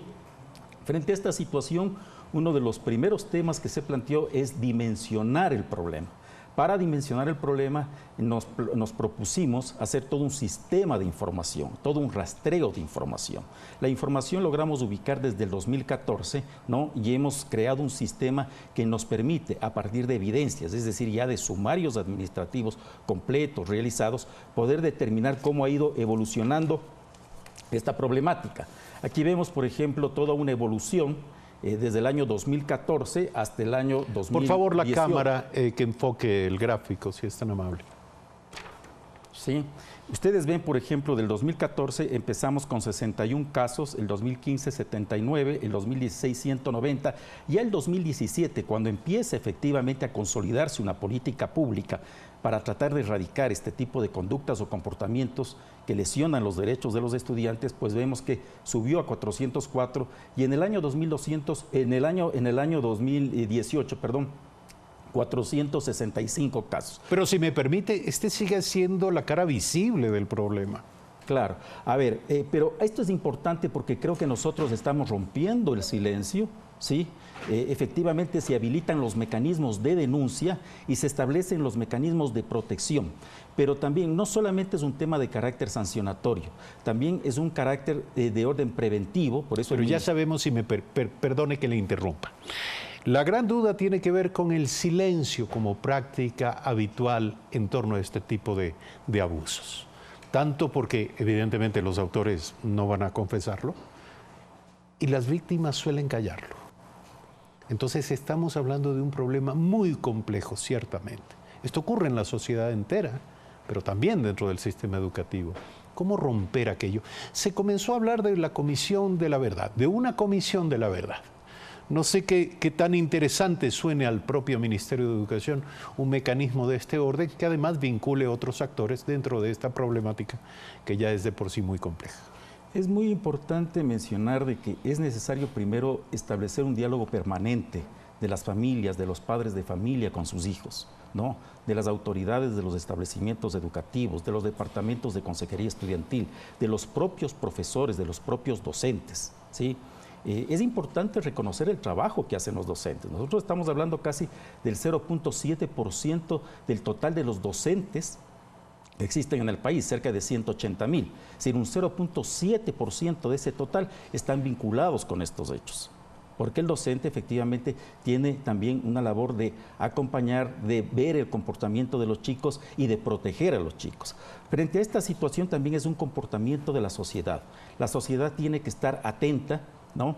Frente a esta situación, uno de los primeros temas que se planteó es dimensionar el problema. Para dimensionar el problema nos propusimos hacer todo un sistema de información, todo un rastreo de información. La información logramos ubicar desde el 2014, ¿no? Y hemos creado un sistema que nos permite, a partir de evidencias, es decir, ya de sumarios administrativos completos, realizados, poder determinar cómo ha ido evolucionando esta problemática. Aquí vemos, por ejemplo, toda una evolución desde el año 2014 hasta el año 2018. Por favor, la cámara que enfoque el gráfico, si es tan amable. Sí. Ustedes ven, por ejemplo, del 2014 empezamos con 61 casos, el 2015 79, el 2016 190 y el 2017, cuando empieza efectivamente a consolidarse una política pública para tratar de erradicar este tipo de conductas o comportamientos que lesionan los derechos de los estudiantes, pues vemos que subió a 404 y en el año 2018, 465 casos. Pero si me permite, este sigue siendo la cara visible del problema. Claro. A ver, pero esto es importante porque creo que nosotros estamos rompiendo el silencio, ¿sí? Efectivamente se habilitan los mecanismos de denuncia y se establecen los mecanismos de protección. Pero también no solamente es un tema de carácter sancionatorio, también es un carácter de orden preventivo. Por eso pero ya sabemos, si me perdone que le interrumpa. La gran duda tiene que ver con el silencio como práctica habitual en torno a este tipo de abusos. Tanto porque evidentemente los autores no van a confesarlo y las víctimas suelen callarlo. Entonces estamos hablando de un problema muy complejo, ciertamente. Esto ocurre en la sociedad entera, pero también dentro del sistema educativo. ¿Cómo romper aquello? Se comenzó a hablar de la Comisión de la Verdad, de una Comisión de la Verdad. No sé qué tan interesante suene al propio Ministerio de Educación un mecanismo de este orden que además vincule a otros actores dentro de esta problemática que ya es de por sí muy compleja. Es muy importante mencionar de que es necesario primero establecer un diálogo permanente de las familias, de los padres de familia con sus hijos, ¿no? De las autoridades de los establecimientos educativos, de los departamentos de consejería estudiantil, de los propios profesores, de los propios docentes, ¿sí? Es importante reconocer el trabajo que hacen los docentes. Nosotros estamos hablando casi del 0.7% del total de los docentes que existen en el país, cerca de 180,000. Es decir, un 0.7% de ese total están vinculados con estos hechos. Porque el docente efectivamente tiene también una labor de acompañar, de ver el comportamiento de los chicos y de proteger a los chicos. Frente a esta situación también es un comportamiento de la sociedad. La sociedad tiene que estar atenta, ¿no?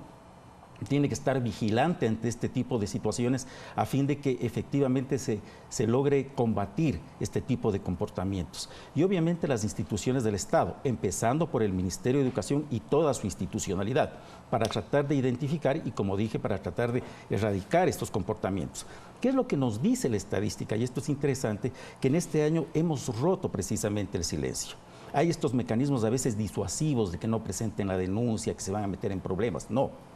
Tiene que estar vigilante ante este tipo de situaciones a fin de que efectivamente se logre combatir este tipo de comportamientos. Y obviamente las instituciones del Estado, empezando por el Ministerio de Educación y toda su institucionalidad, para tratar de identificar y, como dije, para tratar de erradicar estos comportamientos. ¿Qué es lo que nos dice la estadística? Y esto es interesante, que en este año hemos roto precisamente el silencio. Hay estos mecanismos a veces disuasivos de que no presenten la denuncia, que se van a meter en problemas. No.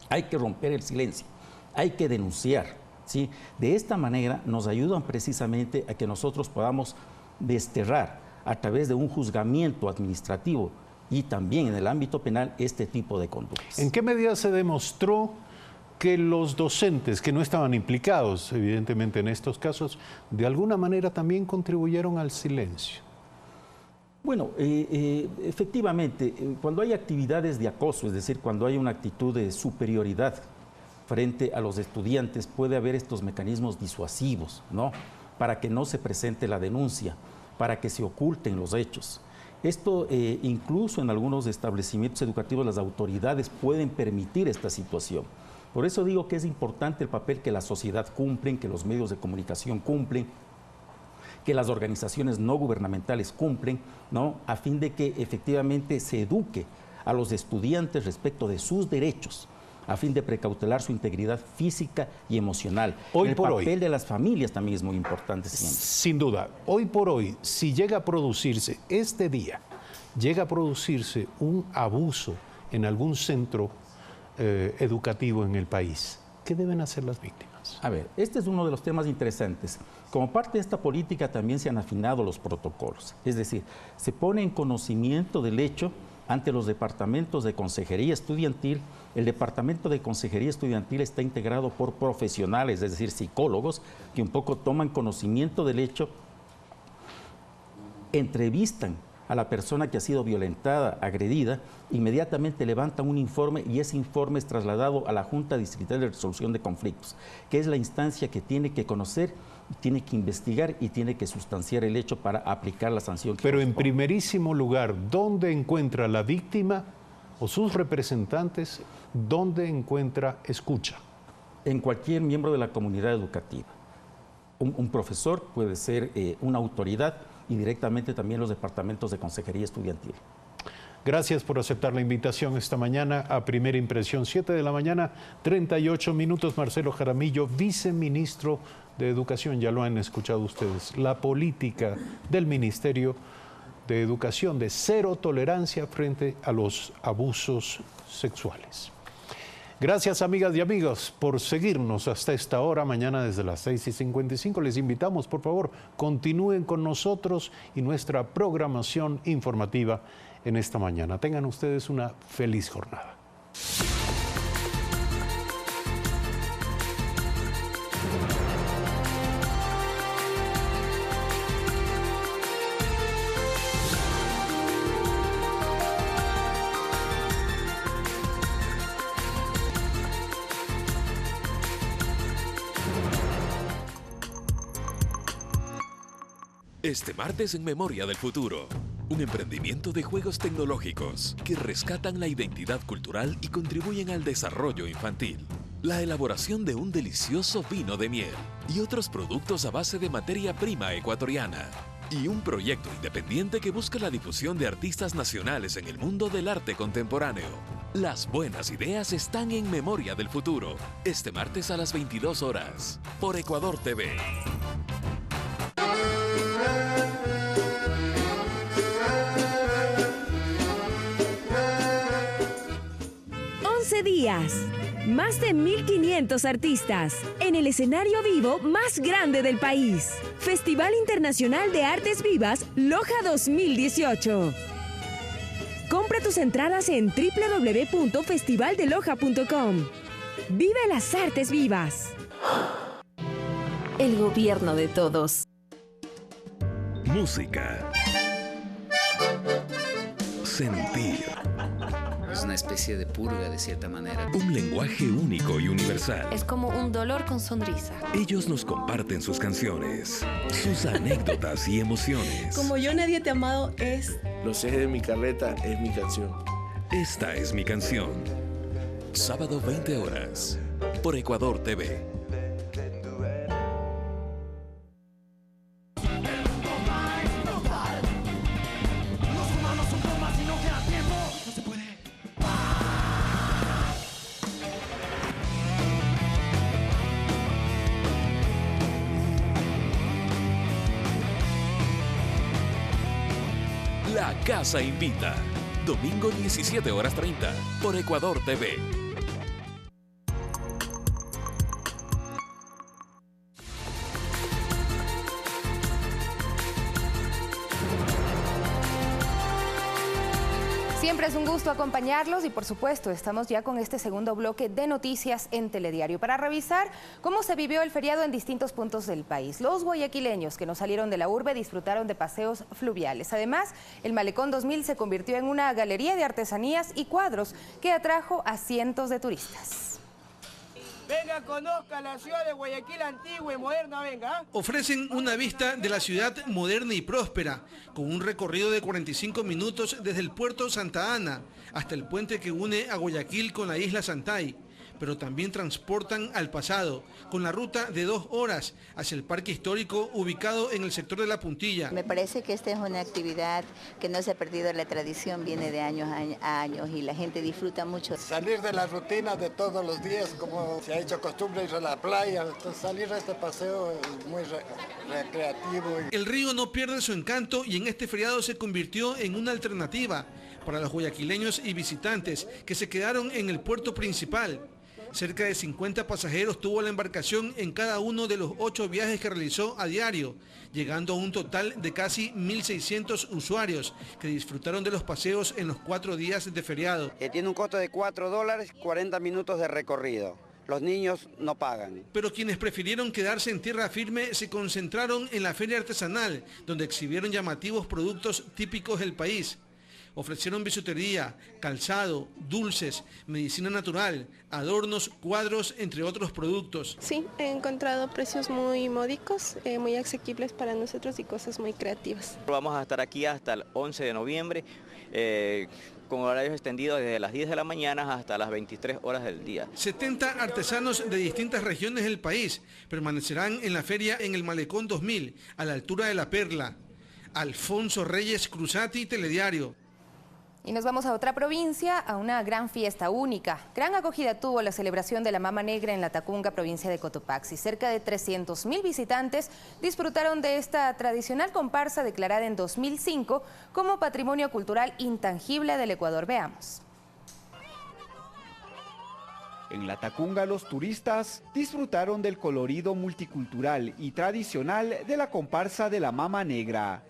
Hay que romper el silencio, hay que denunciar, ¿sí? De esta manera nos ayudan precisamente a que nosotros podamos desterrar a través de un juzgamiento administrativo y también en el ámbito penal este tipo de conductas. ¿En qué medida se demostró que los docentes que no estaban implicados, evidentemente, en estos casos, de alguna manera también contribuyeron al silencio? Bueno, efectivamente, cuando hay actividades de acoso, es decir, cuando hay una actitud de superioridad frente a los estudiantes, puede haber estos mecanismos disuasivos, ¿no? Para que no se presente la denuncia, para que se oculten los hechos. Esto, incluso en algunos establecimientos educativos, las autoridades pueden permitir esta situación. Por eso digo que es importante el papel que la sociedad cumplen, que los medios de comunicación cumplen, que las organizaciones no gubernamentales cumplen, ¿no? A fin de que efectivamente se eduque a los estudiantes respecto de sus derechos, a fin de precautelar su integridad física y emocional. El papel de las familias también es muy importante siempre. Sin duda. Hoy por hoy, si llega a producirse, este día, llega a producirse un abuso en algún centro educativo en el país, ¿qué deben hacer las víctimas? A ver, este es uno de los temas interesantes. Como parte de esta política también se han afinado los protocolos, es decir, se pone en conocimiento del hecho ante los departamentos de consejería estudiantil. El departamento de consejería estudiantil está integrado por profesionales, es decir, psicólogos, que un poco toman conocimiento del hecho, entrevistan a la persona que ha sido violentada, agredida, inmediatamente levantan un informe y ese informe es trasladado a la Junta Distrital de Resolución de Conflictos, que es la instancia que tiene que conocer, tiene que investigar y tiene que sustanciar el hecho para aplicar la sanción. Pero en primerísimo lugar, ¿dónde encuentra la víctima o sus representantes? ¿Dónde encuentra escucha? En cualquier miembro de la comunidad educativa. Un profesor puede ser una autoridad y directamente también los departamentos de consejería estudiantil. Gracias por aceptar la invitación esta mañana a Primera Impresión. 7 de la mañana, 38 minutos. Marcelo Jaramillo, viceministro de Educación. Ya lo han escuchado ustedes. La política del Ministerio de Educación de cero tolerancia frente a los abusos sexuales. Gracias, amigas y amigos, por seguirnos hasta esta hora. Mañana desde las 6:55 les invitamos, por favor, continúen con nosotros y nuestra programación informativa en esta mañana. Tengan ustedes una feliz jornada. 'Este martes en Memoria del Futuro', un emprendimiento de juegos tecnológicos que rescatan la identidad cultural y contribuyen al desarrollo infantil. La elaboración de un delicioso vino de miel y otros productos a base de materia prima ecuatoriana. Y un proyecto independiente que busca la difusión de artistas nacionales en el mundo del arte contemporáneo. Las buenas ideas están en Memoria del Futuro, este martes a las 22 horas, por Ecuador TV. Días. Más de 1.500 artistas en el escenario vivo más grande del país. Festival Internacional de Artes Vivas Loja 2018. Compra Compra tus entradas en www.festivaldeloja.com. ¡Vive las artes vivas! El gobierno de todos. Música. Sentir. Es una especie de purga, de cierta manera. Un lenguaje único y universal. Es como un dolor con sonrisa. Ellos nos comparten sus canciones, sus anécdotas y emociones. Como yo nadie te ha amado es... Los ejes de mi carreta es mi canción. Esta es mi canción. Sábado 20 horas. Por Ecuador TV. La Casa Invita. Domingo 17 horas 30 por Ecuador TV. Siempre es un gusto acompañarlos y por supuesto estamos ya con este segundo bloque de noticias en Telediario para revisar cómo se vivió el feriado en distintos puntos del país. Los guayaquileños que no salieron de la urbe disfrutaron de paseos fluviales. Además, el Malecón 2000 se convirtió en una galería de artesanías y cuadros que atrajo a cientos de turistas. Venga, conozca la ciudad de Guayaquil antigua y moderna, venga. Ofrecen una vista de la ciudad moderna y próspera, con un recorrido de 45 minutos desde el puerto Santa Ana hasta el puente que une a Guayaquil con la isla Santay. Pero también transportan al pasado, con la ruta de 2 horas hacia el parque histórico ubicado en el sector de La Puntilla. Me parece que esta es una actividad que no se ha perdido la tradición, viene de años a años y la gente disfruta mucho. Salir de la rutina de todos los días, como se ha hecho costumbre ir a la playa, entonces salir a este paseo es muy recreativo. El río no pierde su encanto y en este feriado se convirtió en una alternativa para los guayaquileños y visitantes que se quedaron en el puerto principal. Cerca de 50 pasajeros tuvo la embarcación en cada uno de los 8 viajes que realizó a diario, llegando a un total de casi 1.600 usuarios que disfrutaron de los paseos en los 4 días de feriado. Tiene un costo de $4, 40 minutos de recorrido. Los niños no pagan. Pero quienes prefirieron quedarse en tierra firme se concentraron en la feria artesanal, donde exhibieron llamativos productos típicos del país. Ofrecieron bisutería, calzado, dulces, medicina natural, adornos, cuadros, entre otros productos. Sí, he encontrado precios muy módicos, muy asequibles para nosotros y cosas muy creativas. Vamos a estar aquí hasta el 11 de noviembre, con horarios extendidos desde las 10 de la mañana hasta las 23 horas del día. 70 artesanos de distintas regiones del país permanecerán en la feria en el Malecón 2000, a la altura de La Perla. Alfonso Reyes Cruzati, Telediario. Y nos vamos a otra provincia, a una gran fiesta única. Gran acogida tuvo la celebración de la Mama Negra en la Tacunga, provincia de Cotopaxi. Cerca de 300.000 visitantes disfrutaron de esta tradicional comparsa declarada en 2005 como Patrimonio Cultural Intangible del Ecuador. Veamos. En la Tacunga los turistas disfrutaron del colorido multicultural y tradicional de la comparsa de la Mama Negra.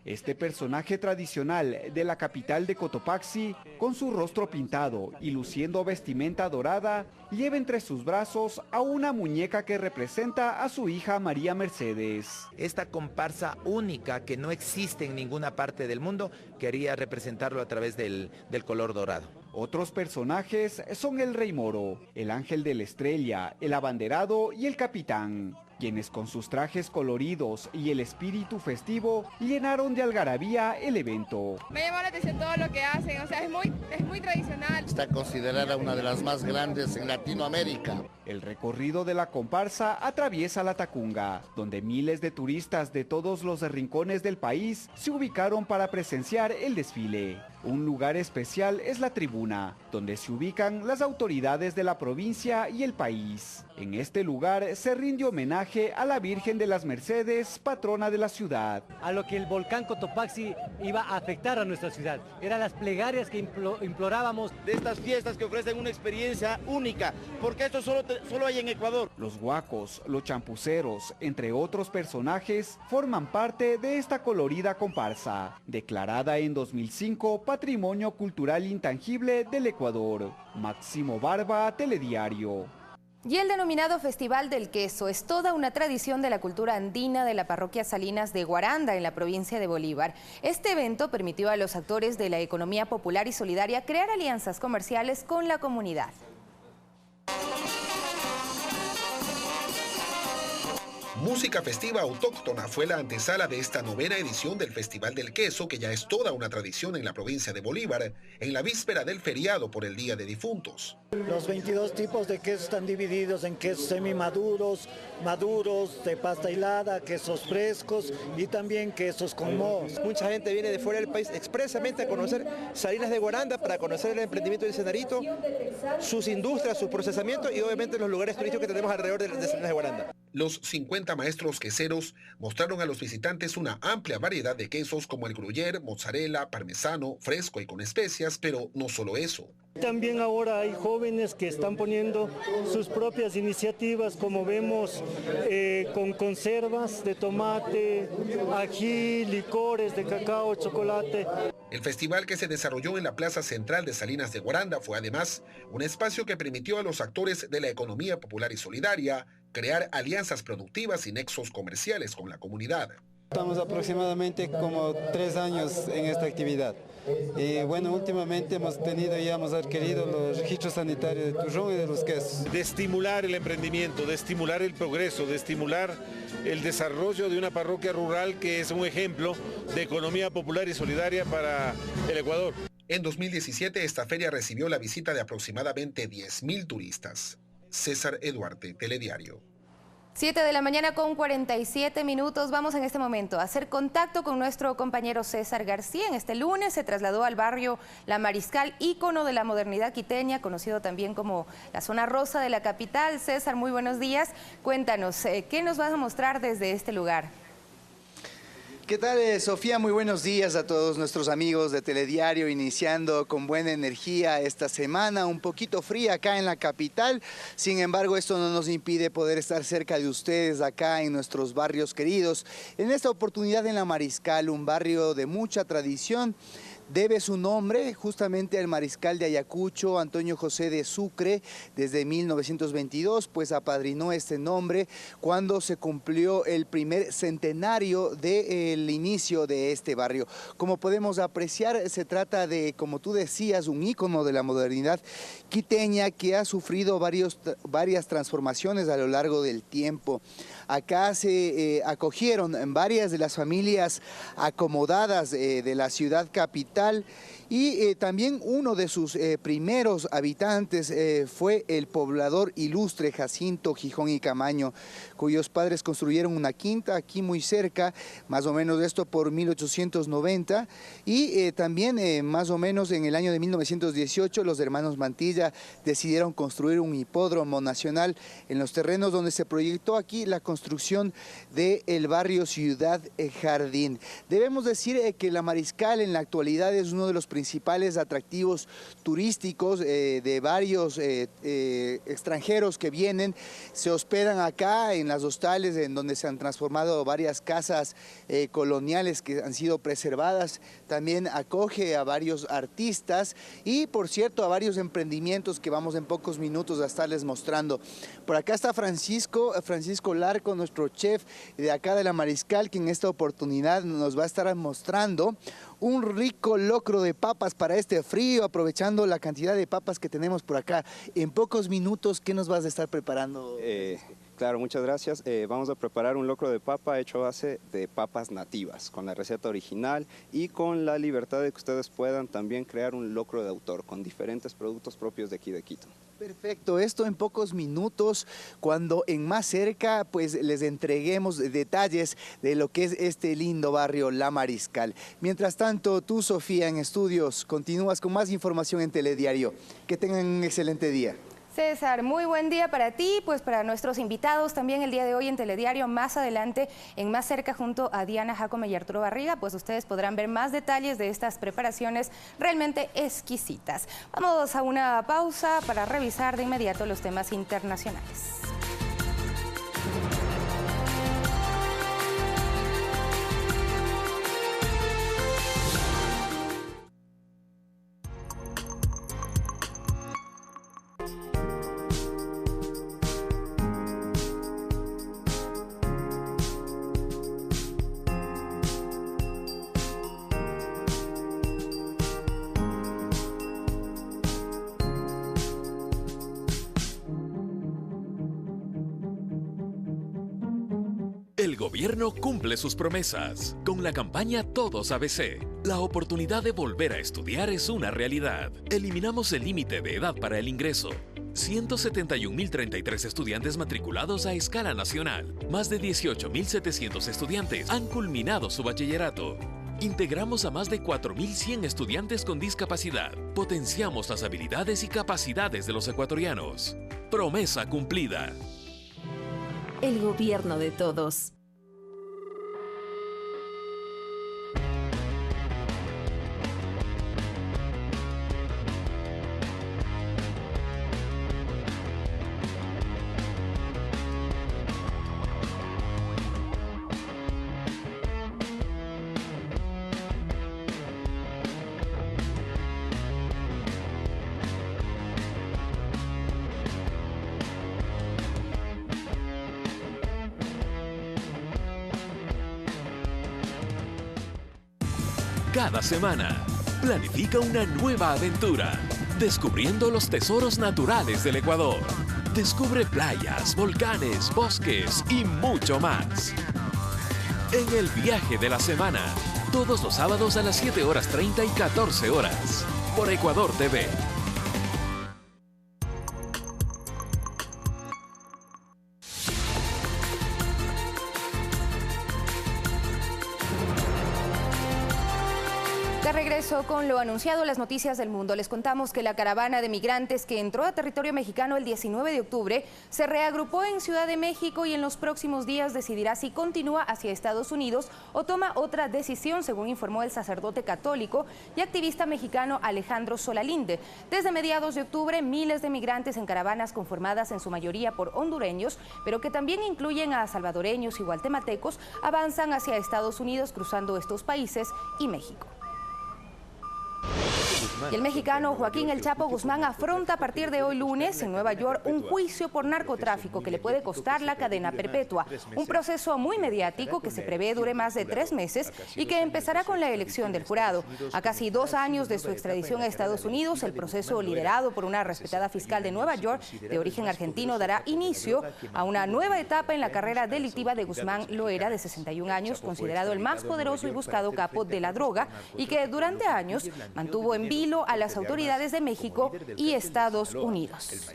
Este personaje tradicional de la capital de Cotopaxi, con su rostro pintado y luciendo vestimenta dorada, lleva entre sus brazos a una muñeca que representa a su hija María Mercedes. Esta comparsa única que no existe en ninguna parte del mundo, quería representarlo a través del color dorado. Otros personajes son el Rey Moro, el Ángel de la Estrella, el Abanderado y el Capitán, quienes con sus trajes coloridos y el espíritu festivo llenaron de algarabía el evento. Me llama la atención todo lo que hacen, o sea, es muy tradicional. Está considerada una de las más grandes en Latinoamérica. El recorrido de la comparsa atraviesa la Tacunga, donde miles de turistas de todos los rincones del país se ubicaron para presenciar el desfile. Un lugar especial es la tribuna, donde se ubican las autoridades de la provincia y el país. En este lugar se rinde homenaje a la Virgen de las Mercedes, patrona de la ciudad. A lo que el volcán Cotopaxi iba a afectar a nuestra ciudad. Eran las plegarias que implorábamos. De estas fiestas que ofrecen una experiencia única, porque esto solo hay en Ecuador. Los huacos, los champuceros, entre otros personajes, forman parte de esta colorida comparsa, declarada en 2005 patrimonio cultural intangible del Ecuador. Máximo Barba, Telediario. Y el denominado Festival del Queso es toda una tradición de la cultura andina de la parroquia Salinas de Guaranda, en la provincia de Bolívar. Este evento permitió a los actores de la economía popular y solidaria crear alianzas comerciales con la comunidad. Música festiva autóctona fue la antesala de esta 9ª edición del Festival del Queso, que ya es toda una tradición en la provincia de Bolívar, en la víspera del feriado por el Día de Difuntos. Los 22 tipos de quesos están divididos en quesos semimaduros, maduros, de pasta hilada, quesos frescos y también quesos con moho. Mucha gente viene de fuera del país expresamente a conocer Salinas de Guaranda, para conocer el emprendimiento del Senarito, sus industrias, su procesamiento y obviamente los lugares turísticos que tenemos alrededor de Salinas de Guaranda. Los 50 maestros queseros mostraron a los visitantes una amplia variedad de quesos como el gruyère, mozzarella, parmesano, fresco y con especias, pero no solo eso. También ahora hay jóvenes que están poniendo sus propias iniciativas, como vemos, con conservas de tomate, ají, licores de cacao, chocolate. El festival, que se desarrolló en la plaza central de Salinas de Guaranda, fue además un espacio que permitió a los actores de la economía popular y solidaria crear alianzas productivas y nexos comerciales con la comunidad. Estamos aproximadamente como 3 años en esta actividad. Y bueno, últimamente hemos adquirido los registros sanitarios de turrón y de los quesos. De estimular el emprendimiento, de estimular el progreso, de estimular el desarrollo de una parroquia rural que es un ejemplo de economía popular y solidaria para el Ecuador. En 2017 esta feria recibió la visita de aproximadamente 10.000 turistas. César Eduarte, Telediario. 7 de la mañana con 47 minutos. Vamos en este momento a hacer contacto con nuestro compañero César García. En este lunes se trasladó al barrio La Mariscal, ícono de la modernidad quiteña, conocido también como la zona rosa de la capital. César, muy buenos días. Cuéntanos, ¿qué nos vas a mostrar desde este lugar? ¿Qué tal, Sofía? Muy buenos días a todos nuestros amigos de Telediario, iniciando con buena energía esta semana, un poquito fría acá en la capital. Sin embargo, esto no nos impide poder estar cerca de ustedes acá en nuestros barrios queridos. En esta oportunidad en La Mariscal, un barrio de mucha tradición, debe su nombre justamente al mariscal de Ayacucho, Antonio José de Sucre, desde 1922, pues apadrinó este nombre cuando se cumplió el primer centenario del inicio de este barrio. Como podemos apreciar, se trata de, como tú decías, un ícono de la modernidad quiteña que ha sufrido varias transformaciones a lo largo del tiempo. Acá se acogieron varias de las familias acomodadas de la ciudad capital, y también uno de sus primeros habitantes fue el poblador ilustre Jacinto Gijón y Camaño, cuyos padres construyeron una quinta aquí muy cerca, más o menos esto por 1890, y también más o menos en el año de 1918 los hermanos Mantilla decidieron construir un hipódromo nacional en los terrenos donde se proyectó aquí la construcción del barrio Ciudad Jardín. Debemos decir que La Mariscal en la actualidad es uno de los principales atractivos turísticos de varios extranjeros que vienen, se hospedan acá en las hostales en donde se han transformado varias casas coloniales que han sido preservadas. También acoge a varios artistas y, por cierto, a varios emprendimientos que vamos en pocos minutos a estarles mostrando. Por acá está Francisco Larco, nuestro chef de acá de La Mariscal, que en esta oportunidad nos va a estar mostrando un rico locro de papas para este frío, aprovechando la cantidad de papas que tenemos por acá. En pocos minutos, ¿qué nos vas a estar preparando? Claro, muchas gracias. Vamos a preparar un locro de papa hecho a base de papas nativas, con la receta original y con la libertad de que ustedes puedan también crear un locro de autor con diferentes productos propios de aquí de Quito. Perfecto, esto en pocos minutos, cuando en Más Cerca pues les entreguemos detalles de lo que es este lindo barrio La Mariscal. Mientras tanto, tú, Sofía, en estudios, continúas con más información en Telediario. Que tengan un excelente día. César, muy buen día para ti, pues para nuestros invitados también el día de hoy en Telediario. Más adelante, en Más Cerca, junto a Diana Jacome y Arturo Barriga, pues ustedes podrán ver más detalles de estas preparaciones realmente exquisitas. Vamos a una pausa para revisar de inmediato los temas internacionales. El gobierno cumple sus promesas. Con la campaña Todos ABC, la oportunidad de volver a estudiar es una realidad. Eliminamos el límite de edad para el ingreso. 171.033 estudiantes matriculados a escala nacional. Más de 18.700 estudiantes han culminado su bachillerato. Integramos a más de 4.100 estudiantes con discapacidad. Potenciamos las habilidades y capacidades de los ecuatorianos. Promesa cumplida. El gobierno de todos. Cada semana, planifica una nueva aventura, descubriendo los tesoros naturales del Ecuador. Descubre playas, volcanes, bosques y mucho más. En el viaje de la semana, todos los sábados a las 7:30 y 14 horas, por Ecuador TV. De regreso con lo anunciado, las noticias del mundo. Les contamos que la caravana de migrantes que entró a territorio mexicano el 19 de octubre se reagrupó en Ciudad de México y en los próximos días decidirá si continúa hacia Estados Unidos o toma otra decisión, según informó el sacerdote católico y activista mexicano Alejandro Solalinde. Desde mediados de octubre, miles de migrantes en caravanas conformadas en su mayoría por hondureños, pero que también incluyen a salvadoreños y guatemaltecos, avanzan hacia Estados Unidos cruzando estos países y México. Y el mexicano Joaquín El Chapo Guzmán afronta a partir de hoy lunes en Nueva York un juicio por narcotráfico que le puede costar la cadena perpetua. Un proceso muy mediático que se prevé dure más de 3 meses y que empezará con la elección del jurado. A casi 2 años de su extradición a Estados Unidos, el proceso liderado por una respetada fiscal de Nueva York de origen argentino dará inicio a una nueva etapa en la carrera delictiva de Guzmán Loera, de 61 años, considerado el más poderoso y buscado capo de la droga y que durante años mantuvo en vilo a las autoridades de México y Estados Unidos.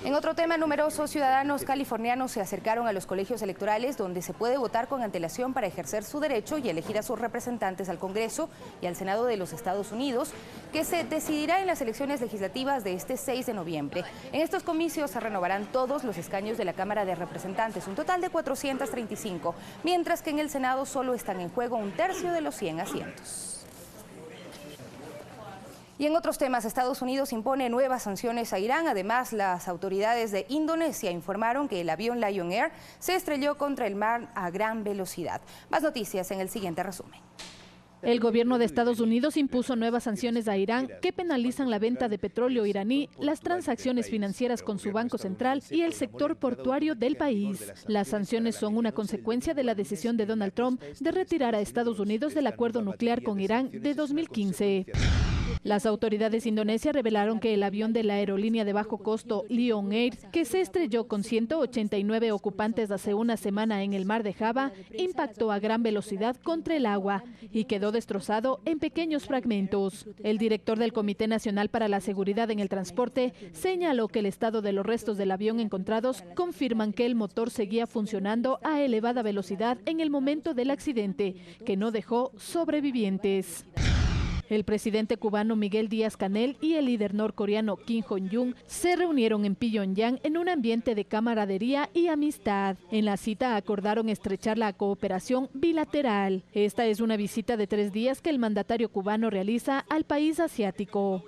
En otro tema, numerosos ciudadanos californianos se acercaron a los colegios electorales donde se puede votar con antelación para ejercer su derecho y elegir a sus representantes al Congreso y al Senado de los Estados Unidos, que se decidirá en las elecciones legislativas de este 6 de noviembre. En estos comicios se renovarán todos los escaños de la Cámara de Representantes, un total de 435, mientras que en el Senado solo están en juego 1/3 de los 100 asientos. Y en otros temas, Estados Unidos impone nuevas sanciones a Irán. Además, las autoridades de Indonesia informaron que el avión Lion Air se estrelló contra el mar a gran velocidad. Más noticias en el siguiente resumen. El gobierno de Estados Unidos impuso nuevas sanciones a Irán que penalizan la venta de petróleo iraní, las transacciones financieras con su banco central y el sector portuario del país. Las sanciones son una consecuencia de la decisión de Donald Trump de retirar a Estados Unidos del acuerdo nuclear con Irán de 2015. Las autoridades indonesias revelaron que el avión de la aerolínea de bajo costo Lion Air, que se estrelló con 189 ocupantes hace una semana en el mar de Java, impactó a gran velocidad contra el agua y quedó destrozado en pequeños fragmentos. El director del Comité Nacional para la Seguridad en el Transporte señaló que el estado de los restos del avión encontrados confirman que el motor seguía funcionando a elevada velocidad en el momento del accidente, que no dejó sobrevivientes. El presidente cubano Miguel Díaz-Canel y el líder norcoreano Kim Jong-un se reunieron en Pyongyang en un ambiente de camaradería y amistad. En la cita acordaron estrechar la cooperación bilateral. Esta es una visita de 3 días que el mandatario cubano realiza al país asiático.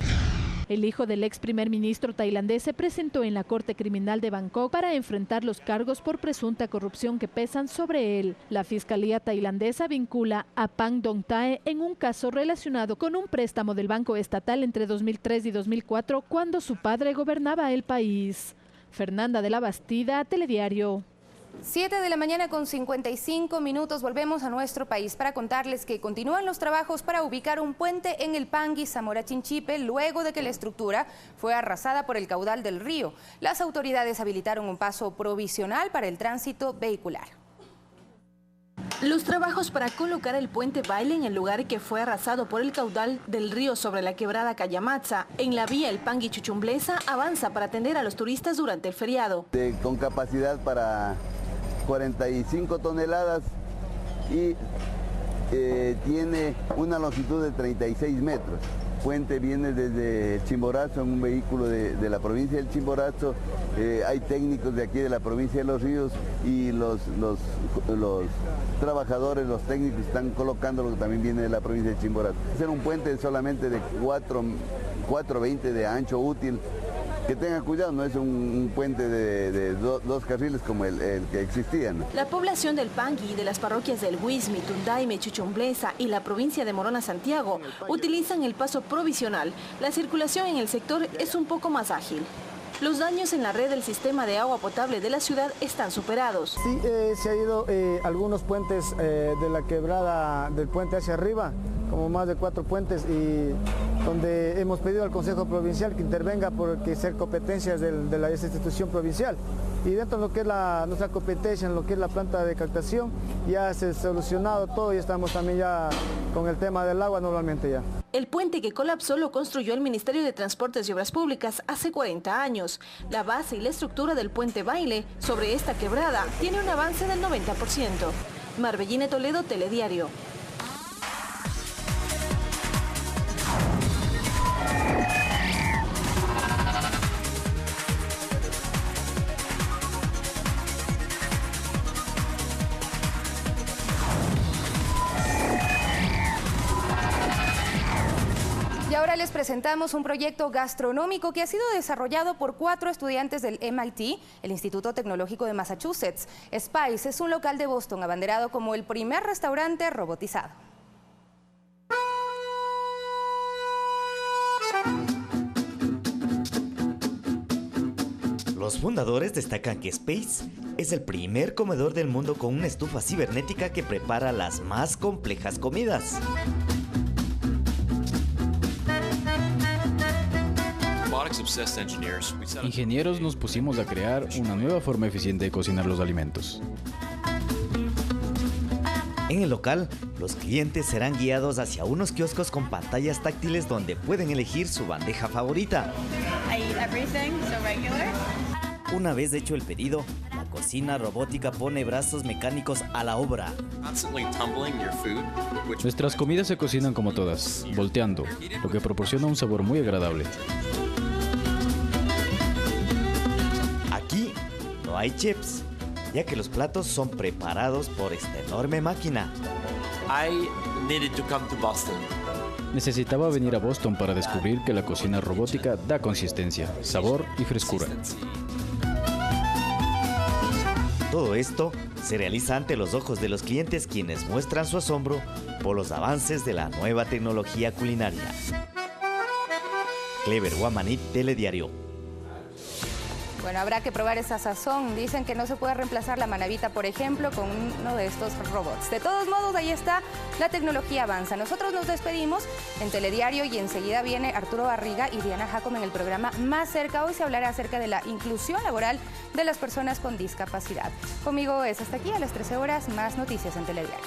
El hijo del ex primer ministro tailandés se presentó en la Corte Criminal de Bangkok para enfrentar los cargos por presunta corrupción que pesan sobre él. La Fiscalía tailandesa vincula a Phang Dong Tae en un caso relacionado con un préstamo del Banco Estatal entre 2003 y 2004, cuando su padre gobernaba el país. Fernanda de la Bastida, Telediario. 7 de la mañana con 55 minutos, volvemos a nuestro país para contarles que continúan los trabajos para ubicar un puente en el Pangui Zamora Chinchipe luego de que la estructura fue arrasada por el caudal del río. Las autoridades habilitaron un paso provisional para el tránsito vehicular. Los trabajos para colocar el puente Baile en el lugar que fue arrasado por el caudal del río sobre la quebrada Cayamatza, en la vía El Pangui Chuchumblesa, avanza para atender a los turistas durante el feriado. Con capacidad para 45 toneladas y tiene una longitud de 36 metros. El puente viene desde Chimborazo en un vehículo de la provincia del Chimborazo. Hay técnicos de aquí de la provincia de Los Ríos y los trabajadores, los técnicos están colocando lo que también viene de la provincia de Chimborazo. Es un puente solamente de 4,20 de ancho útil. Que tengan cuidado, no es un puente de dos carriles como el que existían. La población del Pangui, de las parroquias del Huismi, Tundaime, Chuchumblesa y la provincia de Morona Santiago utilizan el paso provisional. La circulación en el sector es un poco más ágil. Los daños en la red del sistema de agua potable de la ciudad están superados. Sí, se ha ido algunos puentes de la quebrada del puente hacia arriba, como más de 4 puentes, y donde hemos pedido al Consejo Provincial que intervenga porque ser competencias de esa institución provincial. Y dentro de lo que es nuestra competencia, en lo que es la planta de captación, ya se ha solucionado todo y estamos también ya con el tema del agua normalmente ya. El puente que colapsó lo construyó el Ministerio de Transportes y Obras Públicas hace 40 años. La base y la estructura del puente Baile sobre esta quebrada tiene un avance del 90%. Marbellina Toledo, Telediario. Y ahora les presentamos un proyecto gastronómico que ha sido desarrollado por 4 estudiantes del MIT, el Instituto Tecnológico de Massachusetts. Spice es un local de Boston abanderado como el primer restaurante robotizado. Los fundadores destacan que Spice es el primer comedor del mundo con una estufa cibernética que prepara las más complejas comidas. Ingenieros nos pusimos a crear una nueva forma eficiente de cocinar los alimentos. En el local, los clientes serán guiados hacia unos kioscos con pantallas táctiles donde pueden elegir su bandeja favorita. Una vez hecho el pedido, la cocina robótica pone brazos mecánicos a la obra. Nuestras comidas se cocinan como todas, volteando, lo que proporciona un sabor muy agradable. Aquí no hay chefs, ya que los platos son preparados por esta enorme máquina. Necesitaba venir a Boston para descubrir que la cocina robótica da consistencia, sabor y frescura. Todo esto se realiza ante los ojos de los clientes, quienes muestran su asombro por los avances de la nueva tecnología culinaria. Clever Guamanit, Telediario. Bueno, habrá que probar esa sazón. Dicen que no se puede reemplazar la manavita, por ejemplo, con uno de estos robots. De todos modos, ahí está, la tecnología avanza. Nosotros nos despedimos en Telediario y enseguida viene Arturo Barriga y Diana Jacome en el programa Más Cerca. Hoy se hablará acerca de la inclusión laboral de las personas con discapacidad. Conmigo es hasta aquí, a las 13 horas, más noticias en Telediario.